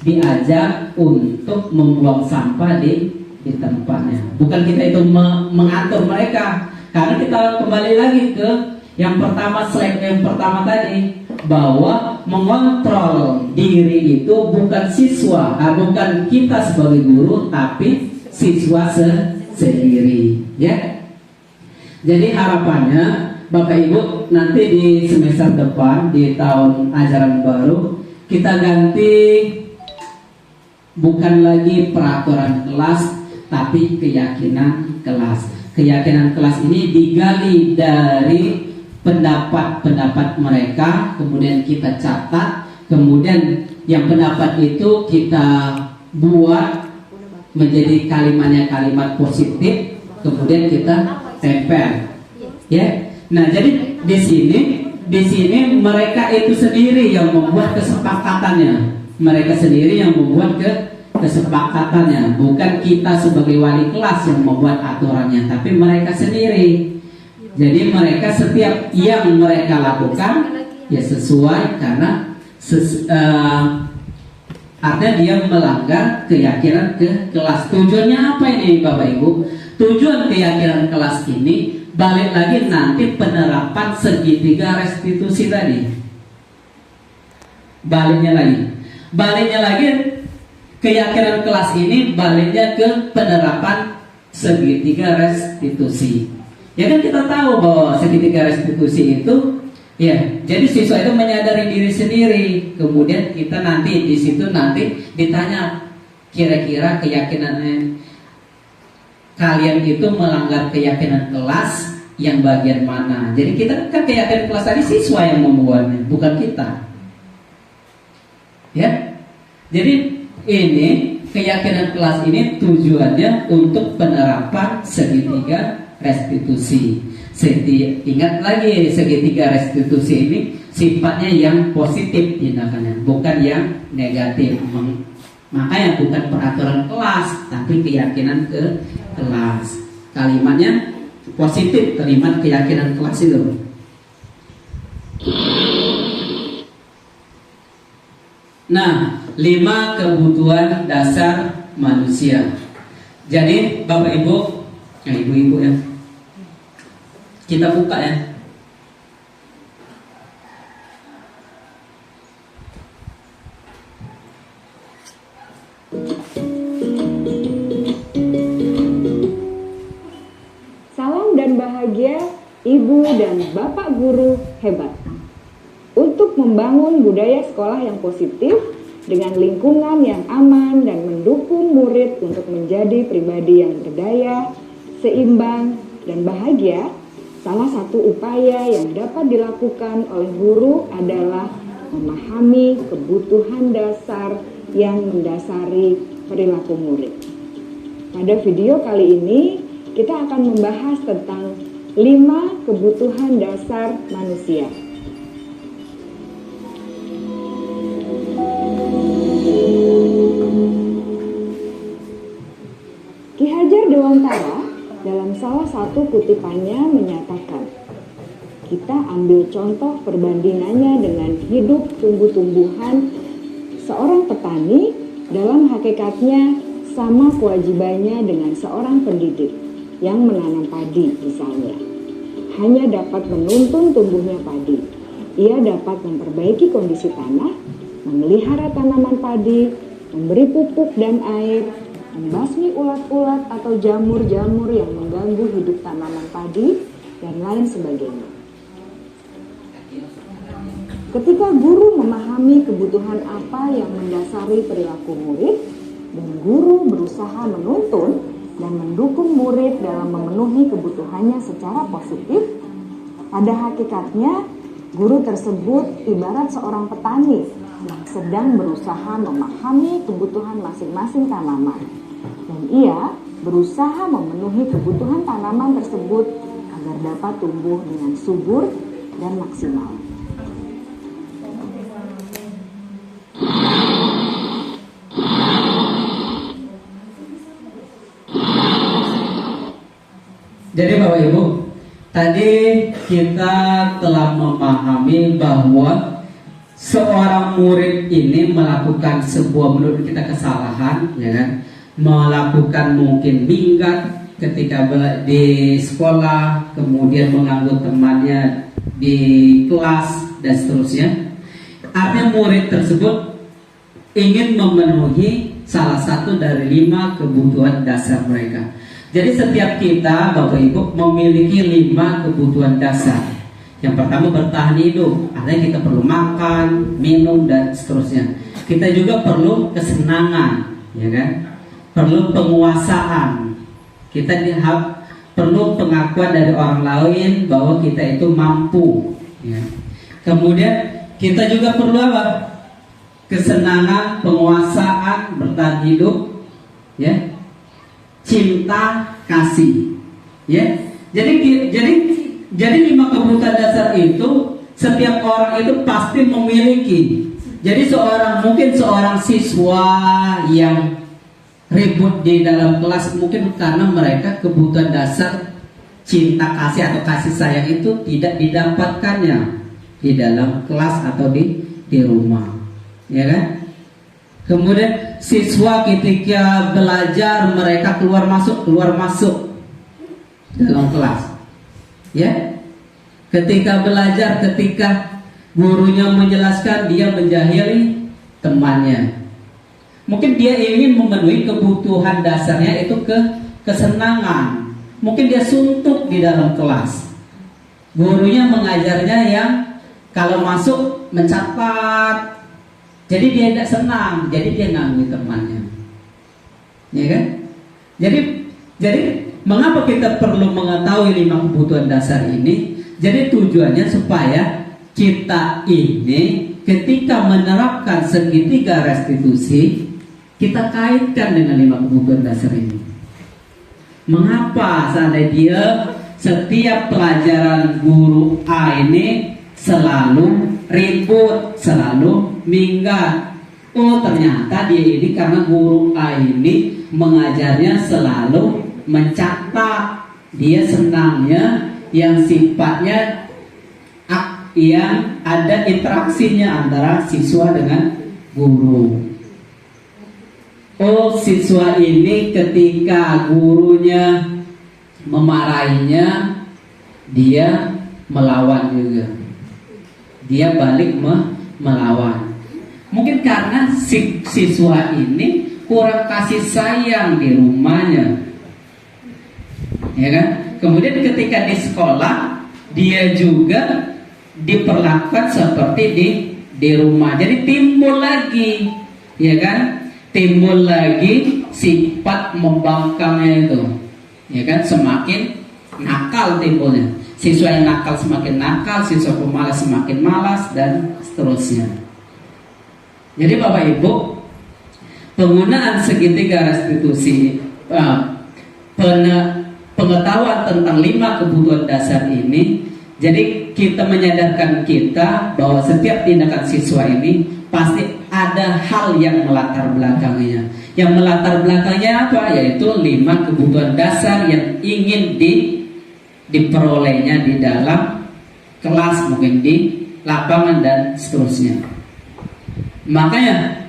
diajak untuk membuang sampah di tempatnya. Bukan kita itu mengatur mereka. Karena kita kembali lagi ke yang pertama, slide yang pertama tadi, bahwa mengontrol diri itu bukan siswa, bukan kita sebagai guru, tapi siswa sendiri, ya. Jadi harapannya Bapak Ibu nanti di semester depan, di tahun ajaran baru, kita ganti bukan lagi peraturan kelas, tapi keyakinan kelas. Keyakinan kelas ini digali dari pendapat-pendapat mereka, kemudian kita catat, kemudian yang pendapat itu kita buat menjadi kalimatnya kalimat positif, kemudian kita tempel, ya. Nah, jadi di sini mereka itu sendiri yang membuat kesepakatannya. Mereka sendiri yang membuat kesepakatannya, bukan kita sebagai wali kelas yang membuat aturannya, tapi mereka sendiri. Jadi mereka setiap yang mereka lakukan ya sesuai, karena artinya dia melanggar keyakinan kelas. Tujuannya apa ini Bapak Ibu? Tujuan keyakinan kelas ini balik lagi nanti penerapan segitiga restitusi tadi. Baliknya lagi keyakinan kelas ini baliknya ke penerapan segitiga restitusi. Ya kan kita tahu bahwa segitiga restitusi itu, ya, jadi siswa itu menyadari diri sendiri. Kemudian kita nanti di situ nanti ditanya kira-kira keyakinannya kalian itu melanggar keyakinan kelas yang bagian mana. Jadi kita kan keyakinan kelas tadi siswa yang membuatnya, bukan kita. Ya. Jadi ini keyakinan kelas ini tujuannya untuk penerapan segitiga restitusi. Ingat lagi, segitiga restitusi ini sifatnya yang positif tindakannya, bukan yang negatif. Makanya bukan peraturan kelas, tapi keyakinan kelas. Kalimatnya positif, kalimat keyakinan kelas itu. Nah, 5 kebutuhan dasar manusia. Jadi Bapak Ibu, ibu-ibu ya, kita buka ya.
Salam dan bahagia Ibu dan Bapak guru hebat. Untuk membangun budaya sekolah yang positif dengan lingkungan yang aman dan mendukung murid untuk menjadi pribadi yang berdaya, seimbang, dan bahagia, salah satu upaya yang dapat dilakukan oleh guru adalah memahami kebutuhan dasar yang mendasari perilaku murid. Pada video kali ini, kita akan membahas tentang 5 kebutuhan dasar manusia. Ki Hajar Dewantara dalam salah satu kutipannya menyatakan, kita ambil contoh perbandingannya dengan hidup tumbuh-tumbuhan. Seorang petani dalam hakikatnya sama kewajibannya dengan seorang pendidik yang menanam padi misalnya. Hanya dapat menuntun tumbuhnya padi. Ia dapat memperbaiki kondisi tanah, memelihara tanaman padi, memberi pupuk dan air, membasmi ulat-ulat atau jamur-jamur yang mengganggu hidup tanaman padi, dan lain sebagainya. Ketika guru memahami kebutuhan apa yang mendasari perilaku murid, dan guru berusaha menuntun dan mendukung murid dalam memenuhi kebutuhannya secara positif, pada hakikatnya guru tersebut ibarat seorang petani yang sedang berusaha memahami kebutuhan masing-masing tanaman. Dan ia berusaha memenuhi kebutuhan tanaman tersebut agar dapat tumbuh dengan subur dan maksimal.
Jadi Bapak Ibu, tadi kita telah memahami bahwa seorang murid ini melakukan sebuah menurut kita kesalahan, ya kan? Melakukan mungkin minggat ketika di sekolah, kemudian mengganggu temannya di kelas dan seterusnya. Artinya murid tersebut ingin memenuhi salah satu dari 5 kebutuhan dasar mereka. Jadi setiap kita, Bapak Ibu, memiliki 5 kebutuhan dasar. Yang pertama bertahan hidup, artinya kita perlu makan, minum dan seterusnya. Kita juga perlu kesenangan, ya kan? Perlu penguasaan. Kita perlu pengakuan dari orang lain bahwa kita itu mampu, ya. Kemudian kita juga perlu apa? Kesenangan, penguasaan, bertahan hidup, ya. Cinta, kasih, ya. Jadi 5 kebutuhan dasar itu setiap orang itu pasti memiliki. Jadi mungkin seorang siswa yang ribut di dalam kelas mungkin karena mereka kebutuhan dasar cinta kasih atau kasih sayang itu tidak didapatkannya di dalam kelas atau di rumah, ya kan? Kemudian siswa ketika belajar mereka keluar masuk dalam kelas, ya. Ketika belajar, ketika gurunya menjelaskan, dia menjahili temannya. Mungkin dia ingin memenuhi kebutuhan dasarnya itu kesenangan. Mungkin dia suntuk di dalam kelas. Gurunya mengajarnya yang kalau masuk mencatat. Jadi dia tidak senang, jadi dia ganggu temannya, ya kan? Jadi mengapa kita perlu mengetahui 5 kebutuhan dasar ini? Jadi tujuannya supaya kita ini ketika menerapkan segitiga restitusi, kita kaitkan dengan 5 kebutuhan dasar ini. Mengapa seandainya dia setiap pelajaran guru A ini selalu ribut, selalu minggat? Oh, ternyata dia ini karena guru A ini mengajarnya selalu mencatat. Dia senangnya yang sifatnya yang ada interaksinya antara siswa dengan guru. Oh, siswa ini ketika gurunya memarahinya, dia melawan juga. Dia balik melawan. Mungkin karena siswa ini kurang kasih sayang di rumahnya, ya kan? Kemudian ketika di sekolah dia juga diperlakukan seperti di rumah. Jadi timbul lagi, ya kan? Timbul lagi sifat membangkangnya itu, ya kan? Semakin nakal timbulnya. Siswa yang nakal semakin nakal, siswa pemalas semakin malas dan seterusnya. Jadi Bapak Ibu, penggunaan segitiga restitusi, pengetahuan tentang 5 kebutuhan dasar ini, jadi kita menyadarkan kita bahwa setiap tindakan siswa ini pasti ada hal yang melatar belakangnya. Yang melatar belakangnya apa? Yaitu 5 kebutuhan dasar yang ingin diperolehnya di dalam kelas, mungkin di lapangan dan seterusnya. Makanya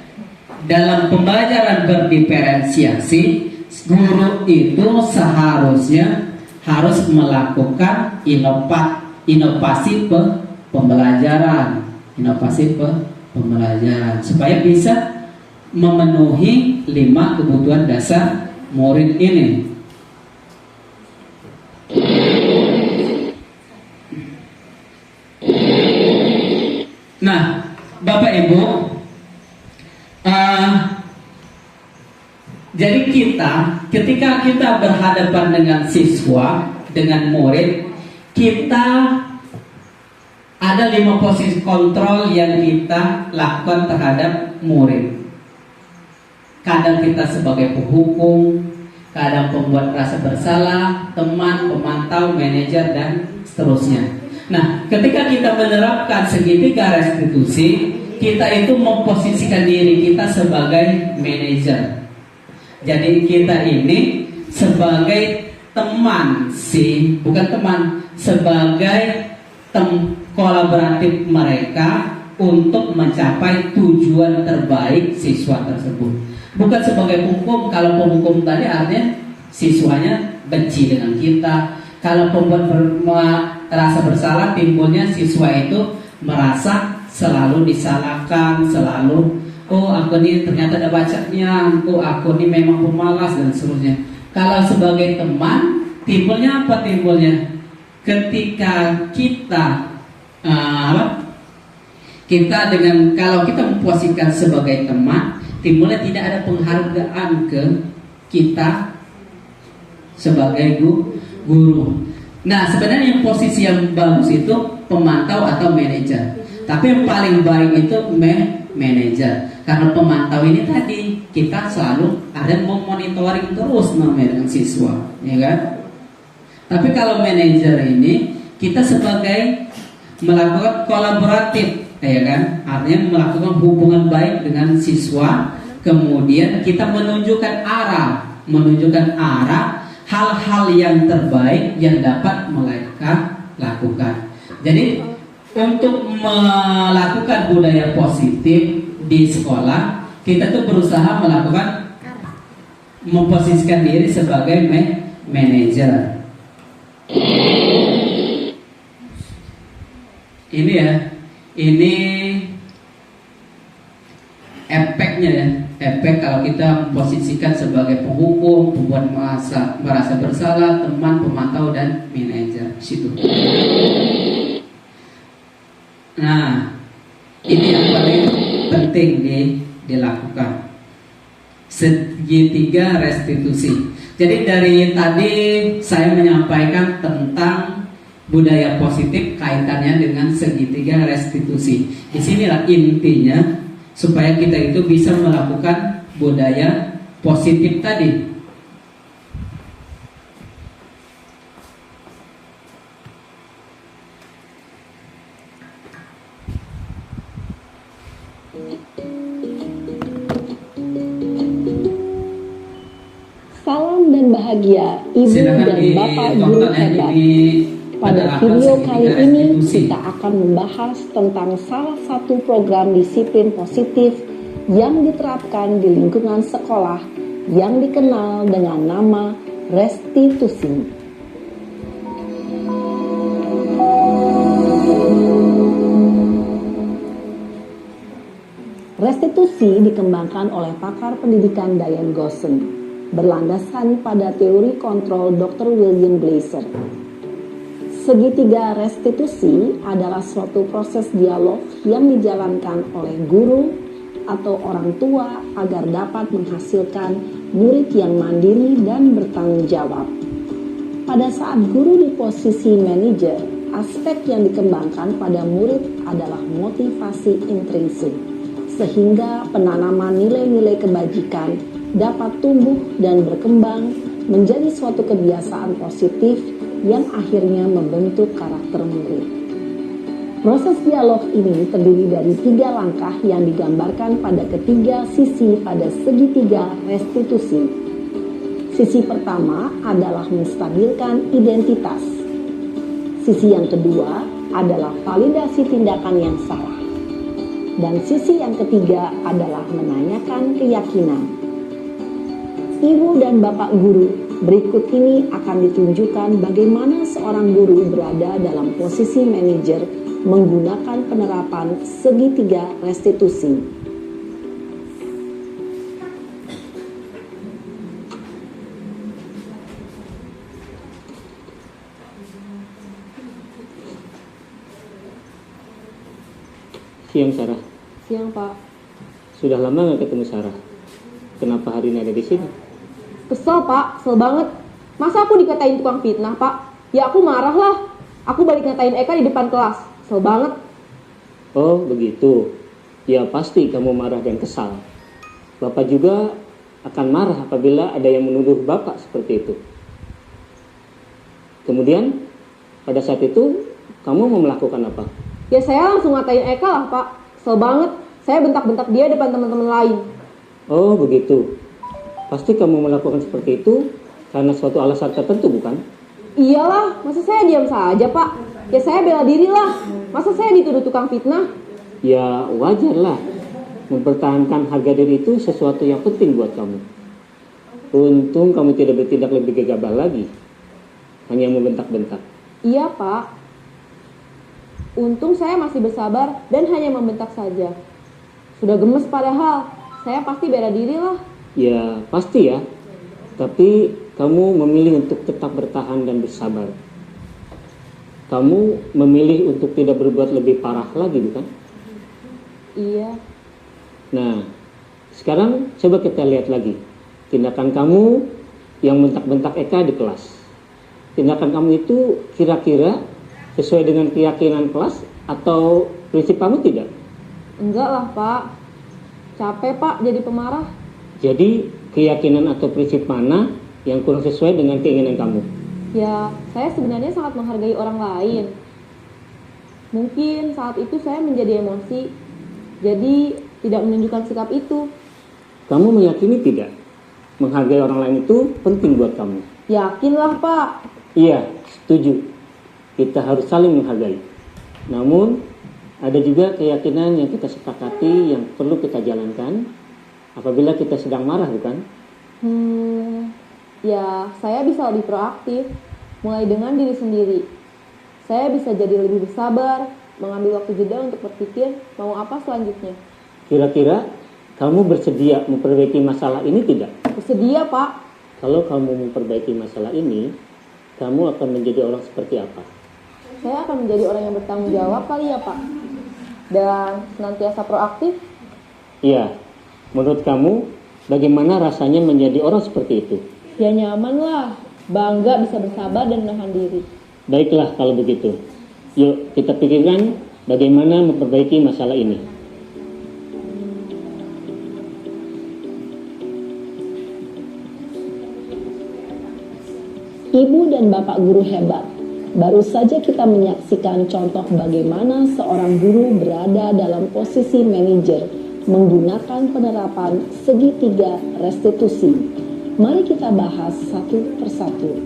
dalam pembelajaran berdiferensiasi, guru itu seharusnya harus melakukan inovasi pembelajaran, supaya bisa memenuhi 5 kebutuhan dasar murid ini. Nah, Bapak Ibu, jadi ketika kita berhadapan dengan siswa, dengan murid, kita ada 5 posisi kontrol yang kita lakukan terhadap murid. Kadang kita sebagai penghukum, kadang pembuat rasa bersalah, teman, pemantau, manajer, dan seterusnya. Nah, ketika kita menerapkan segitiga restitusi, kita itu memposisikan diri kita sebagai manajer. Jadi kita ini sebagai teman bukan teman, sebagai kolaboratif mereka untuk mencapai tujuan terbaik siswa tersebut. Bukan sebagai penghukum. Kalau penghukum tadi artinya siswanya benci dengan kita. Kalau pembuat rasa bersalah, timbulnya siswa itu merasa selalu disalahkan, selalu aku ini ternyata ada bacanya, aku ini memang pemalas dan seterusnya. Kalau sebagai teman, timbulnya apa timbulnya? Ketika kita kalau kita memposisikan sebagai teman, timbulnya tidak ada penghargaan ke kita sebagai guru. Nah, sebenarnya posisi yang bagus itu pemantau atau manajer. Tapi yang paling baik itu manajer. Karena pemantau ini tadi kita selalu ada memonitoring terus dengan siswa, ya kan? Tapi kalau manajer ini kita sebagai melakukan kolaboratif, ya kan? Artinya melakukan hubungan baik dengan siswa. Kemudian kita menunjukkan arah hal-hal yang terbaik yang dapat mereka lakukan. Jadi untuk melakukan budaya positif di sekolah, kita tuh berusaha memposisikan diri sebagai manajer. Ini efeknya ya. Efek kalau kita memposisikan sebagai penghukum, pembuat merasa bersalah, teman, pemantau, dan manajer. Situ. Nah, ini yang paling penting dilakukan. Segitiga restitusi. Jadi dari tadi saya menyampaikan tentang budaya positif kaitannya dengan segitiga restitusi. Di sinilah intinya supaya kita itu bisa melakukan budaya positif tadi.
Salam dan bahagia Ibu
Silakan
dan Bapak guru hebat. Pada video kali ini kita akan membahas tentang salah satu program disiplin positif yang diterapkan di lingkungan sekolah yang dikenal dengan nama restitusi. Restitusi dikembangkan oleh pakar pendidikan Diane Gosson, berlandaskan pada teori kontrol Dr. William Glasser. Segitiga restitusi adalah suatu proses dialog yang dijalankan oleh guru atau orang tua agar dapat menghasilkan murid yang mandiri dan bertanggung jawab. Pada saat guru di posisi manajer, aspek yang dikembangkan pada murid adalah motivasi intrinsik, sehingga penanaman nilai-nilai kebajikan dapat tumbuh dan berkembang menjadi suatu kebiasaan positif yang akhirnya membentuk karakter murid. Proses dialog ini terdiri dari 3 langkah yang digambarkan pada ketiga sisi pada segitiga restitusi. Sisi pertama adalah menstabilkan identitas. Sisi yang kedua adalah validasi tindakan yang salah. Dan sisi yang ketiga adalah menanyakan keyakinan. Ibu dan Bapak guru, berikut ini akan ditunjukkan bagaimana seorang guru berada dalam posisi manajer menggunakan penerapan segitiga restitusi.
Siang Sarah.
Siang Pak.
Sudah lama nggak ketemu Sarah. Kenapa hari ini ada di sini?
Kesel Pak, kesel banget. Masa aku dikatain tukang fitnah Pak? Ya aku marah lah. Aku balik ngatain Eka di depan kelas. Kesel banget.
Oh, begitu. Ya pasti kamu marah dan kesal. Bapak juga akan marah apabila ada yang menuduh Bapak seperti itu. Kemudian, pada saat itu, kamu mau melakukan apa?
Ya saya langsung ngatain Eka lah Pak. Kesel banget. Saya bentak-bentak dia depan teman-teman lain.
Oh, begitu. Pasti kamu melakukan seperti itu karena suatu alasan tertentu, bukan?
Iyalah, masa saya diam saja Pak? Ya saya bela diri lah. Masa saya dituduh tukang fitnah?
Ya, wajarlah. Mempertahankan harga diri itu sesuatu yang penting buat kamu. Untung kamu tidak bertindak lebih gegabah lagi. Hanya membentak-bentak.
Iya Pak. Untung saya masih bersabar dan hanya membentak saja. Sudah gemes padahal. Saya pasti bela diri lah.
Ya, pasti ya. Tapi kamu memilih untuk tetap bertahan dan bersabar. Kamu memilih untuk tidak berbuat lebih parah lagi, bukan?
Iya.
Nah, sekarang coba kita lihat lagi. Tindakan kamu yang bentak-bentak Eka di kelas. Tindakan kamu itu kira-kira sesuai dengan keyakinan kelas atau prinsip kamu tidak?
Enggak lah Pak. Capek Pak jadi pemarah.
Jadi keyakinan atau prinsip mana yang kurang sesuai dengan keinginan kamu?
Ya, saya sebenarnya sangat menghargai orang lain. Mungkin saat itu saya menjadi emosi, jadi tidak menunjukkan sikap itu.
Kamu meyakini tidak? Menghargai orang lain itu penting buat kamu.
Yakinlah Pak.
Iya, setuju. Kita harus saling menghargai. Namun, ada juga keyakinan yang kita sepakati yang perlu kita jalankan apabila kita sedang marah, bukan?
Ya, saya bisa lebih proaktif, mulai dengan diri sendiri. Saya bisa jadi lebih bersabar, mengambil waktu jeda untuk berpikir mau apa selanjutnya.
Kira-kira kamu bersedia memperbaiki masalah ini tidak?
Bersedia Pak.
Kalau kamu memperbaiki masalah ini, kamu akan menjadi orang seperti apa?
Saya akan menjadi orang yang bertanggung jawab kali ya Pak. Dan senantiasa proaktif.
Iya, menurut kamu bagaimana rasanya menjadi orang seperti itu?
Ya nyaman lah, bangga bisa bersabar dan menahan diri.
Baiklah kalau begitu. Yuk kita pikirkan bagaimana memperbaiki masalah ini.
Ibu dan Bapak guru hebat. Baru saja kita menyaksikan contoh bagaimana seorang guru berada dalam posisi manajer menggunakan penerapan segitiga restitusi. Mari kita bahas satu persatu.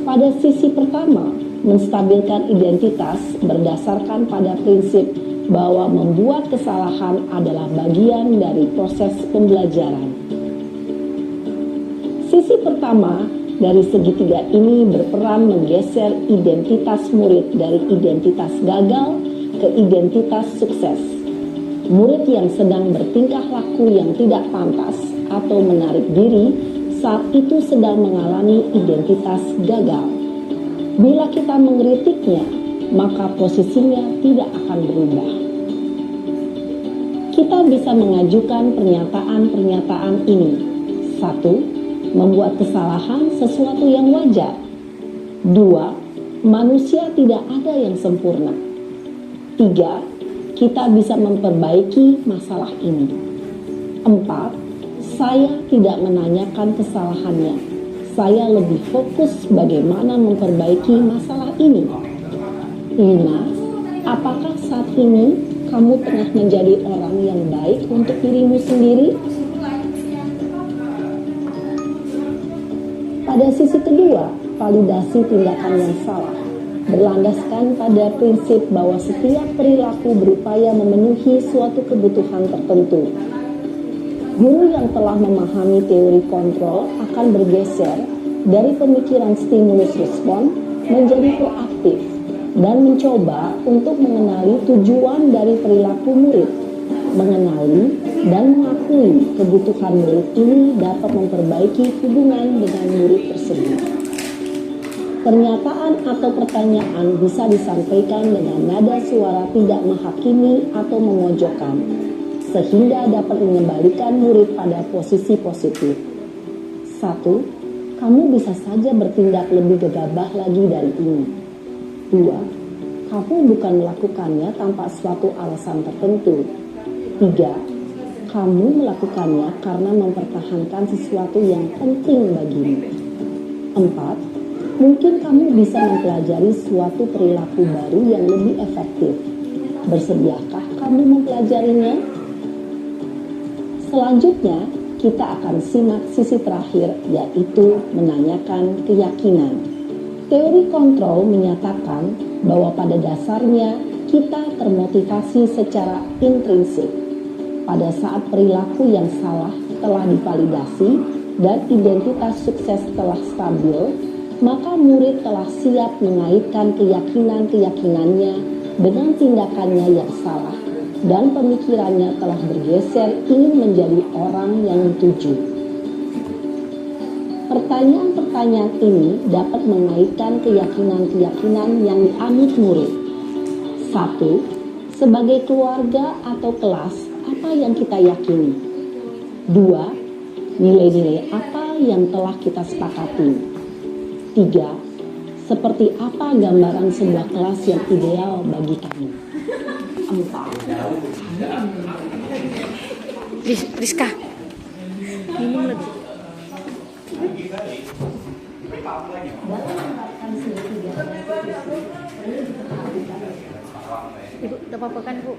Pada sisi pertama, menstabilkan identitas berdasarkan pada prinsip bahwa membuat kesalahan adalah bagian dari proses pembelajaran. Sisi pertama dari segitiga ini berperan menggeser identitas murid dari identitas gagal ke identitas sukses. Murid yang sedang bertingkah laku yang tidak pantas atau menarik diri saat itu sedang mengalami identitas gagal. Bila kita mengkritiknya, maka posisinya tidak akan berubah. Kita bisa mengajukan pernyataan-pernyataan ini. 1. Membuat kesalahan sesuatu yang wajar. 2. Manusia tidak ada yang sempurna. 3. Kita bisa memperbaiki masalah ini. 4. Saya tidak menanyakan kesalahannya. Saya lebih fokus bagaimana memperbaiki masalah ini. 5. Apakah saat ini kamu tengah menjadi orang yang baik untuk dirimu sendiri? Pada sisi kedua, validasi tindakan yang salah berlandaskan pada prinsip bahwa setiap perilaku berupaya memenuhi suatu kebutuhan tertentu. Guru yang telah memahami teori kontrol akan bergeser dari pemikiran stimulus respon menjadi proaktif dan mencoba untuk mengenali tujuan dari perilaku murid. Mengenali dan mengakui kebutuhan murid ini dapat memperbaiki hubungan dengan murid tersebut. Pernyataan atau pertanyaan bisa disampaikan dengan nada suara tidak menghakimi atau memojokkan, sehingga dapat mengembalikan murid pada posisi positif. 1. kamu bisa saja bertindak lebih gegabah lagi dari ini. 2. Kamu bukan melakukannya tanpa suatu alasan tertentu. 3. Kamu melakukannya karena mempertahankan sesuatu yang penting bagimu. 4. Mungkin kamu bisa mempelajari suatu perilaku baru yang lebih efektif. Bersediakah kamu mempelajarinya? Selanjutnya, kita akan simak sisi terakhir, yaitu menanyakan keyakinan. Teori kontrol menyatakan bahwa pada dasarnya kita termotivasi secara intrinsik. Pada saat perilaku yang salah telah divalidasi dan identitas sukses telah stabil, maka murid telah siap mengaitkan keyakinan-keyakinannya dengan tindakannya yang salah, dan pemikirannya telah bergeser ingin menjadi orang yang dituju. Pertanyaan-pertanyaan ini dapat mengaitkan keyakinan-keyakinan yang dianut murid. 1. Sebagai keluarga atau kelas, apa yang kita yakini? 2. Nilai-nilai apa yang telah kita sepakati? 3. Seperti apa gambaran sebuah kelas yang ideal bagi kami? 4.
Rizka, minum lagi. Ibu, tidak apa-apa kan, Bu?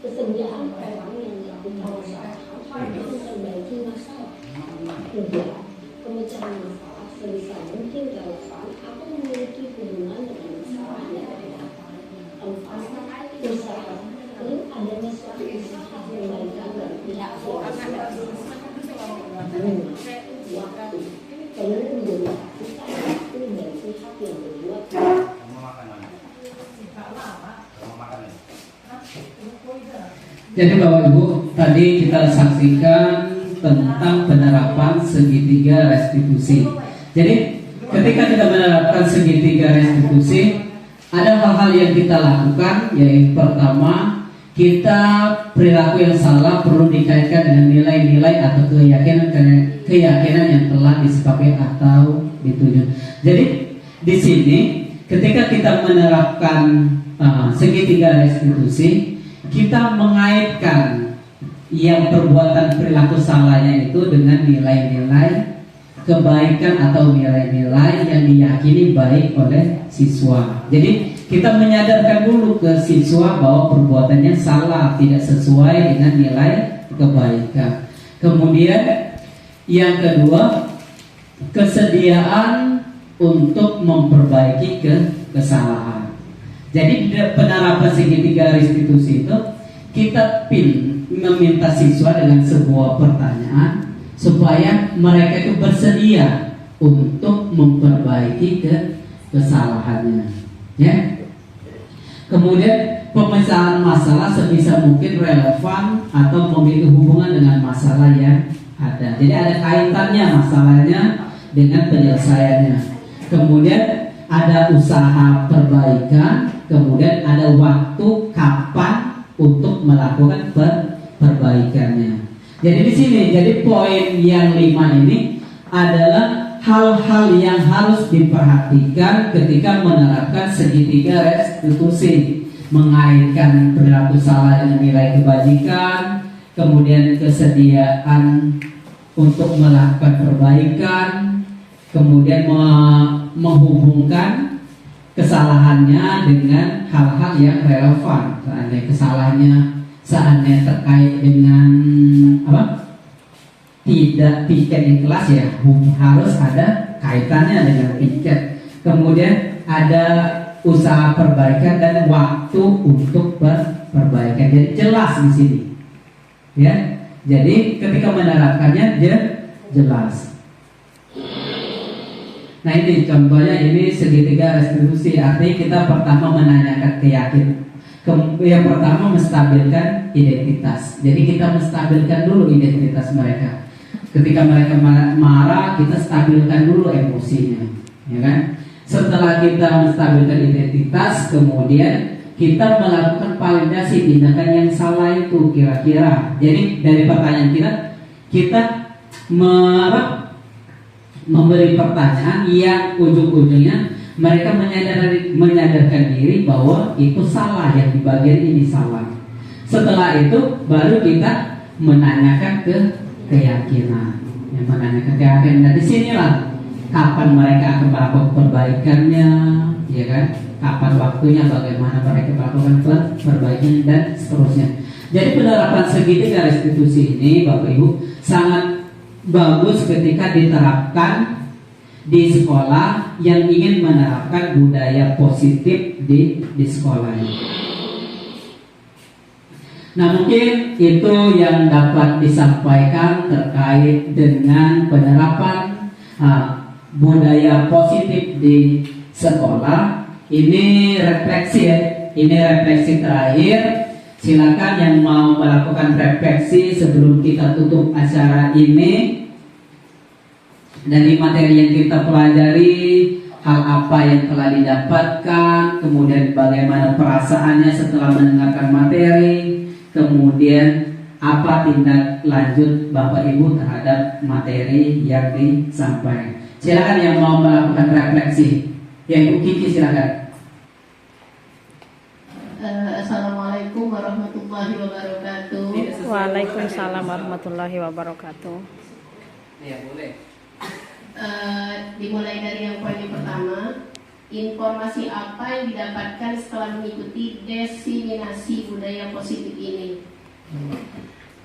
Kesediaan orang yang melakukan usaha untuk memperbaiki masalah. 3. Pemecahan masalah sebisa mungkin relevan atau memiliki hubungan dengan masalah yang ada. 4. Usaha perlu adanya suatu usaha perbaikan dari pihak swasta. 5. Waktu perlu mendedikasikan waktu dari pihak yang berbuat.
Jadi Bapak Ibu, tadi kita saksikan tentang penerapan segitiga restitusi. Jadi ketika kita menerapkan segitiga restitusi, ada hal-hal yang kita lakukan, yaitu pertama, kita perilaku yang salah perlu dikaitkan dengan nilai-nilai atau keyakinan yang telah disepakati atau dituju. Jadi di sini ketika kita menerapkan segitiga restitusi, kita mengaitkan yang perbuatan perilaku salahnya itu dengan nilai-nilai kebaikan atau nilai-nilai yang diyakini baik oleh siswa. Jadi kita menyadarkan dulu ke siswa bahwa perbuatannya salah, tidak sesuai dengan nilai kebaikan. Kemudian yang kedua, kesediaan untuk memperbaiki kesalahan. Jadi penerapan segitiga restitusi itu kita meminta siswa dengan sebuah pertanyaan supaya mereka itu bersedia untuk memperbaiki kesalahannya. Ya. Kemudian pemecahan masalah sebisa mungkin relevan atau memiliki hubungan dengan masalah yang ada. Jadi ada kaitannya masalahnya dengan penyelesaiannya. Kemudian ada usaha perbaikan, kemudian ada waktu kapan untuk melakukan perbaikannya. Jadi di sini, jadi poin yang 5 ini adalah hal-hal yang harus diperhatikan ketika menerapkan segitiga restitusi, mengaitkan perilaku salah dengan nilai kebajikan, kemudian kesediaan untuk melakukan perbaikan, kemudian menghubungkan kesalahannya dengan hal-hal yang relevan. Seandainya terkait dengan tidak tiket di kelas, ya harus ada kaitannya dengan tiket. Kemudian ada usaha perbaikan dan waktu untuk perbaikan. Jadi jelas di sini, ya. Jadi ketika menerapkannya jelas. Nah ini contohnya, ini segitiga restitusi. Artinya kita pertama menanyakan keyakinan. Yang pertama menstabilkan identitas. Jadi kita menstabilkan dulu identitas mereka. Ketika mereka marah, kita stabilkan dulu emosinya, ya kan? Setelah kita menstabilkan identitas, kemudian kita melakukan validasi tindakan yang salah itu kira-kira. Jadi dari pertanyaan kita memberi pertanyaan yang ujung-ujungnya mereka menyadarkan diri bahwa itu salah, yang di bagian ini salah. Setelah itu baru kita menanyakan ke keyakinan. Yang menanyakan keyakinan, nah disinilah kapan mereka akan melakukan perbaikannya, ya kan? Kapan waktunya, bagaimana mereka melakukan perbaikan dan seterusnya. Jadi penerapan segitiga restitusi ini, Bapak Ibu, sangat bagus ketika diterapkan di sekolah yang ingin menerapkan budaya positif di sekolahnya. Nah, mungkin itu yang dapat disampaikan terkait dengan penerapan budaya positif di sekolah. Ini refleksi terakhir. Silakan yang mau melakukan refleksi sebelum kita tutup acara ini. Dari materi yang kita pelajari, hal apa yang telah didapatkan, kemudian bagaimana perasaannya setelah mendengarkan materi, kemudian apa tindak lanjut Bapak Ibu terhadap materi yang disampaikan. Silakan yang mau melakukan refleksi. Ya, Ibu Kiki silakan.
Assalamualaikum warahmatullahi wabarakatuh.
Waalaikumsalam warahmatullahi wabarakatuh.
Ya, boleh.
Dimulai dari yang poin yang pertama, informasi apa yang didapatkan setelah mengikuti diseminasi budaya positif ini?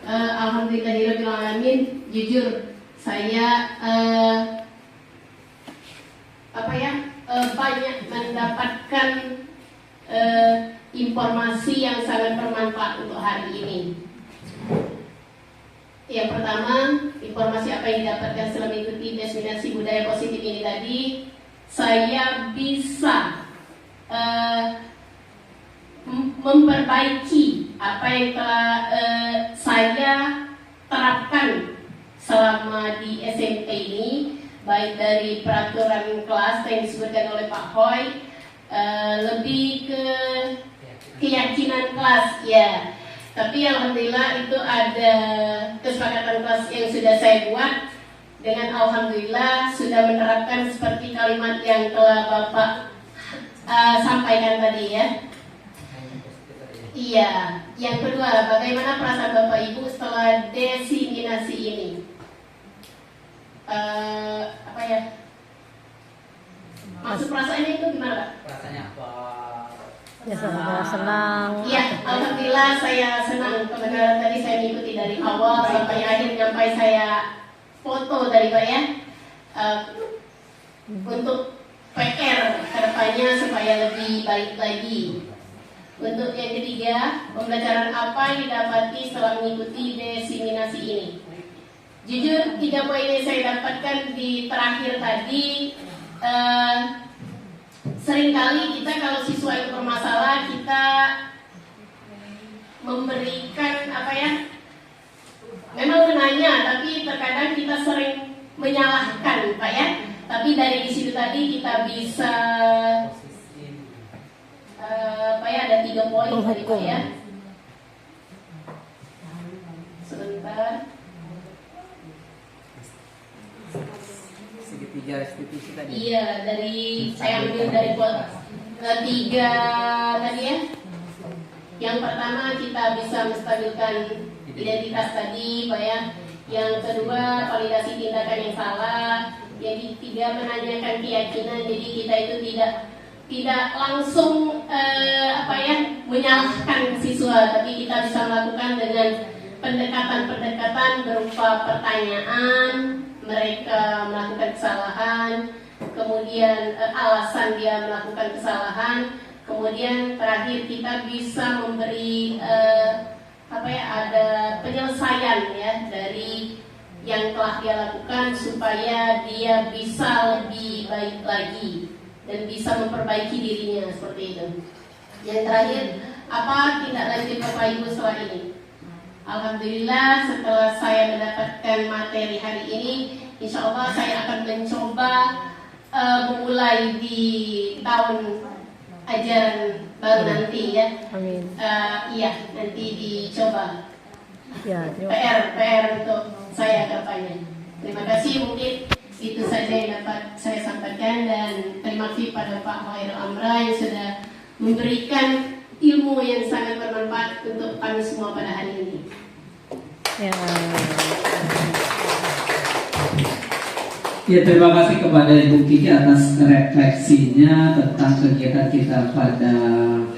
Alhamdulillahirobbilalamin, jujur saya banyak mendapatkan informasi yang sangat bermanfaat untuk hari ini. Yang pertama, informasi apa yang didapatkan setelah mengikuti diseminasi budaya positif ini tadi, saya bisa memperbaiki apa yang telah saya terapkan selama di SMP ini, baik dari peraturan kelas yang disebutkan oleh Pak Hoy, lebih ke keyakinan kelas, ya. Tapi alhamdulillah itu ada kesepakatan kelas yang sudah saya buat, dengan alhamdulillah sudah menerapkan seperti kalimat yang telah Bapak sampaikan tadi, ya. Iya. Yang kedua, bagaimana perasaan Bapak Ibu setelah diseminasi ini? Maksud perasaannya itu gimana, Pak?
Rasanya apa?
Ya, senang.
Iya, alhamdulillah saya senang. Kebenaran tadi saya mengikuti dari awal sampai akhir, sampai saya foto dari Pak, ya. Untuk PR kedepannya supaya lebih baik lagi. Untuk yang ketiga, pembelajaran apa yang didapati setelah mengikuti diseminasi ini? Jujur, 3 poin yang saya dapatkan di terakhir tadi, seringkali kita kalau siswa itu bermasalah, kita memberikan memang menanya, tapi terkadang kita sering menyalahkan, Pak, ya. Tapi dari di situ tadi kita bisa ada 3 poin tadi, Pak, ya. Sebentar.
Segitiga restitusi tadi.
Iya, saya ambil dari 3 tadi, ya. Yang pertama kita bisa menstabilkan identitas tadi, Pak, ya. Yang kedua, validasi tindakan yang salah. Yang ketiga, menanyakan keyakinan. Jadi kita itu tidak langsung menyalahkan siswa, tapi kita bisa melakukan dengan pendekatan-pendekatan berupa pertanyaan, mereka melakukan kesalahan, kemudian alasan dia melakukan kesalahan, kemudian terakhir kita bisa memberi ada penyelesaian, ya, dari yang telah dia lakukan supaya dia bisa lebih baik lagi dan bisa memperbaiki dirinya, seperti itu. Yang terakhir, apa tindak lanjut Bapak Ibu setelah ini? Alhamdulillah setelah saya mendapatkan materi hari ini, insya Allah saya akan mencoba memulai di tahun ajaran baru nanti ya.
Amin.
Iya, nanti dicoba.
Ya, terima kasih.
PR untuk saya ke depannya. Terima kasih, mungkin itu saja yang dapat saya sampaikan, dan terima kasih pada Pak Khairul Amrah yang sudah memberikan ilmu yang sangat bermanfaat untuk kami semua pada hari ini.
Ya.
Ya, terima kasih kepada Ibu Kiki atas refleksinya tentang kegiatan kita pada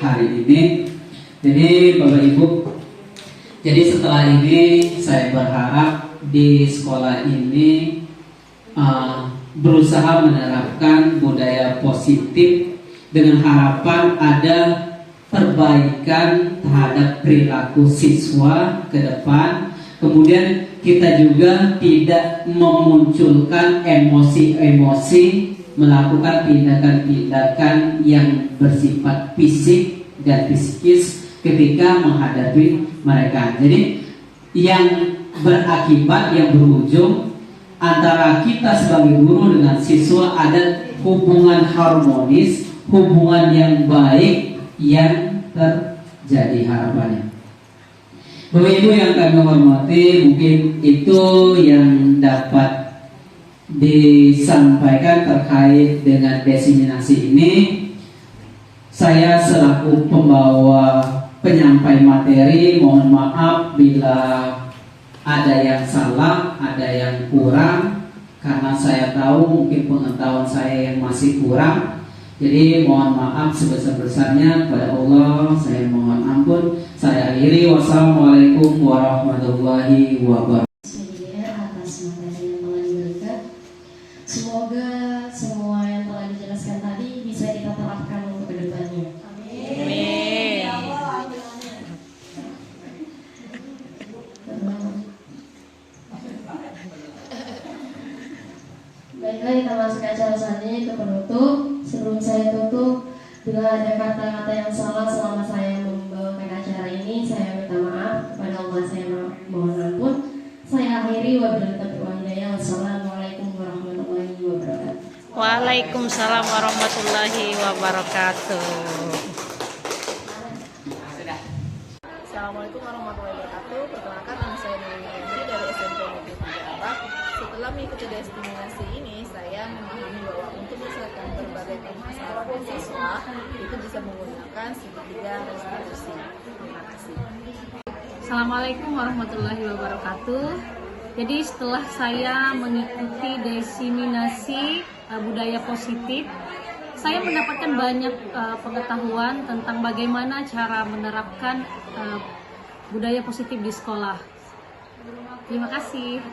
hari ini. Jadi Bapak Ibu, jadi setelah ini saya berharap di sekolah ini berusaha menerapkan budaya positif dengan harapan ada perbaikan terhadap perilaku siswa ke depan. Kemudian kita juga tidak memunculkan emosi-emosi, melakukan tindakan-tindakan yang bersifat fisik dan psikis ketika menghadapi mereka. Jadi yang berakibat, yang berujung antara kita sebagai guru dengan siswa ada hubungan harmonis, hubungan yang baik yang terjadi harapannya. Bapak Ibu yang kami hormati, mungkin itu yang dapat disampaikan terkait dengan diseminasi ini. Saya selaku pembawa penyampai materi, mohon maaf bila ada yang salah, ada yang kurang, karena saya tahu mungkin pengetahuan saya yang masih kurang. Jadi mohon maaf sebesar-besarnya kepada Allah, saya mohon ampun. Saya akhiri, wassalamualaikum warahmatullahi wabarakatuh.
Atas materi yang telah diberikan, semoga semua yang telah dijelaskan tadi bisa kita terapkan untuk kedepannya.
Amin.
Baiklah, kita masuk ke acara selanjutnya, itu penutup. Sebelum saya tutup, bila ada kata-kata yang salah selama saya membawakan acara ini, saya minta maaf kepada Allah, saya mohon ampun. Saya akhiri, wabillahi taufiq wal hidayah. Wassalamualaikum warahmatullahi wabarakatuh.
Waalaikumsalam warahmatullahi wabarakatuh.
Assalamualaikum warahmatullahi wabarakatuh. Perkenalkan, nama saya Nurul Hendri dari SMP Negeri 3 Abak. Setelah mengikuti diseminasi ini, saya memahami bahwa untuk menyelesaikan berbagai permasalahan siswa itu bisa menggunakan segitiga restitusi. Terima kasih.
Assalamualaikum warahmatullahi wabarakatuh. Jadi setelah saya mengikuti diseminasi budaya positif, saya mendapatkan banyak pengetahuan tentang bagaimana cara menerapkan budaya positif di sekolah. Terima kasih.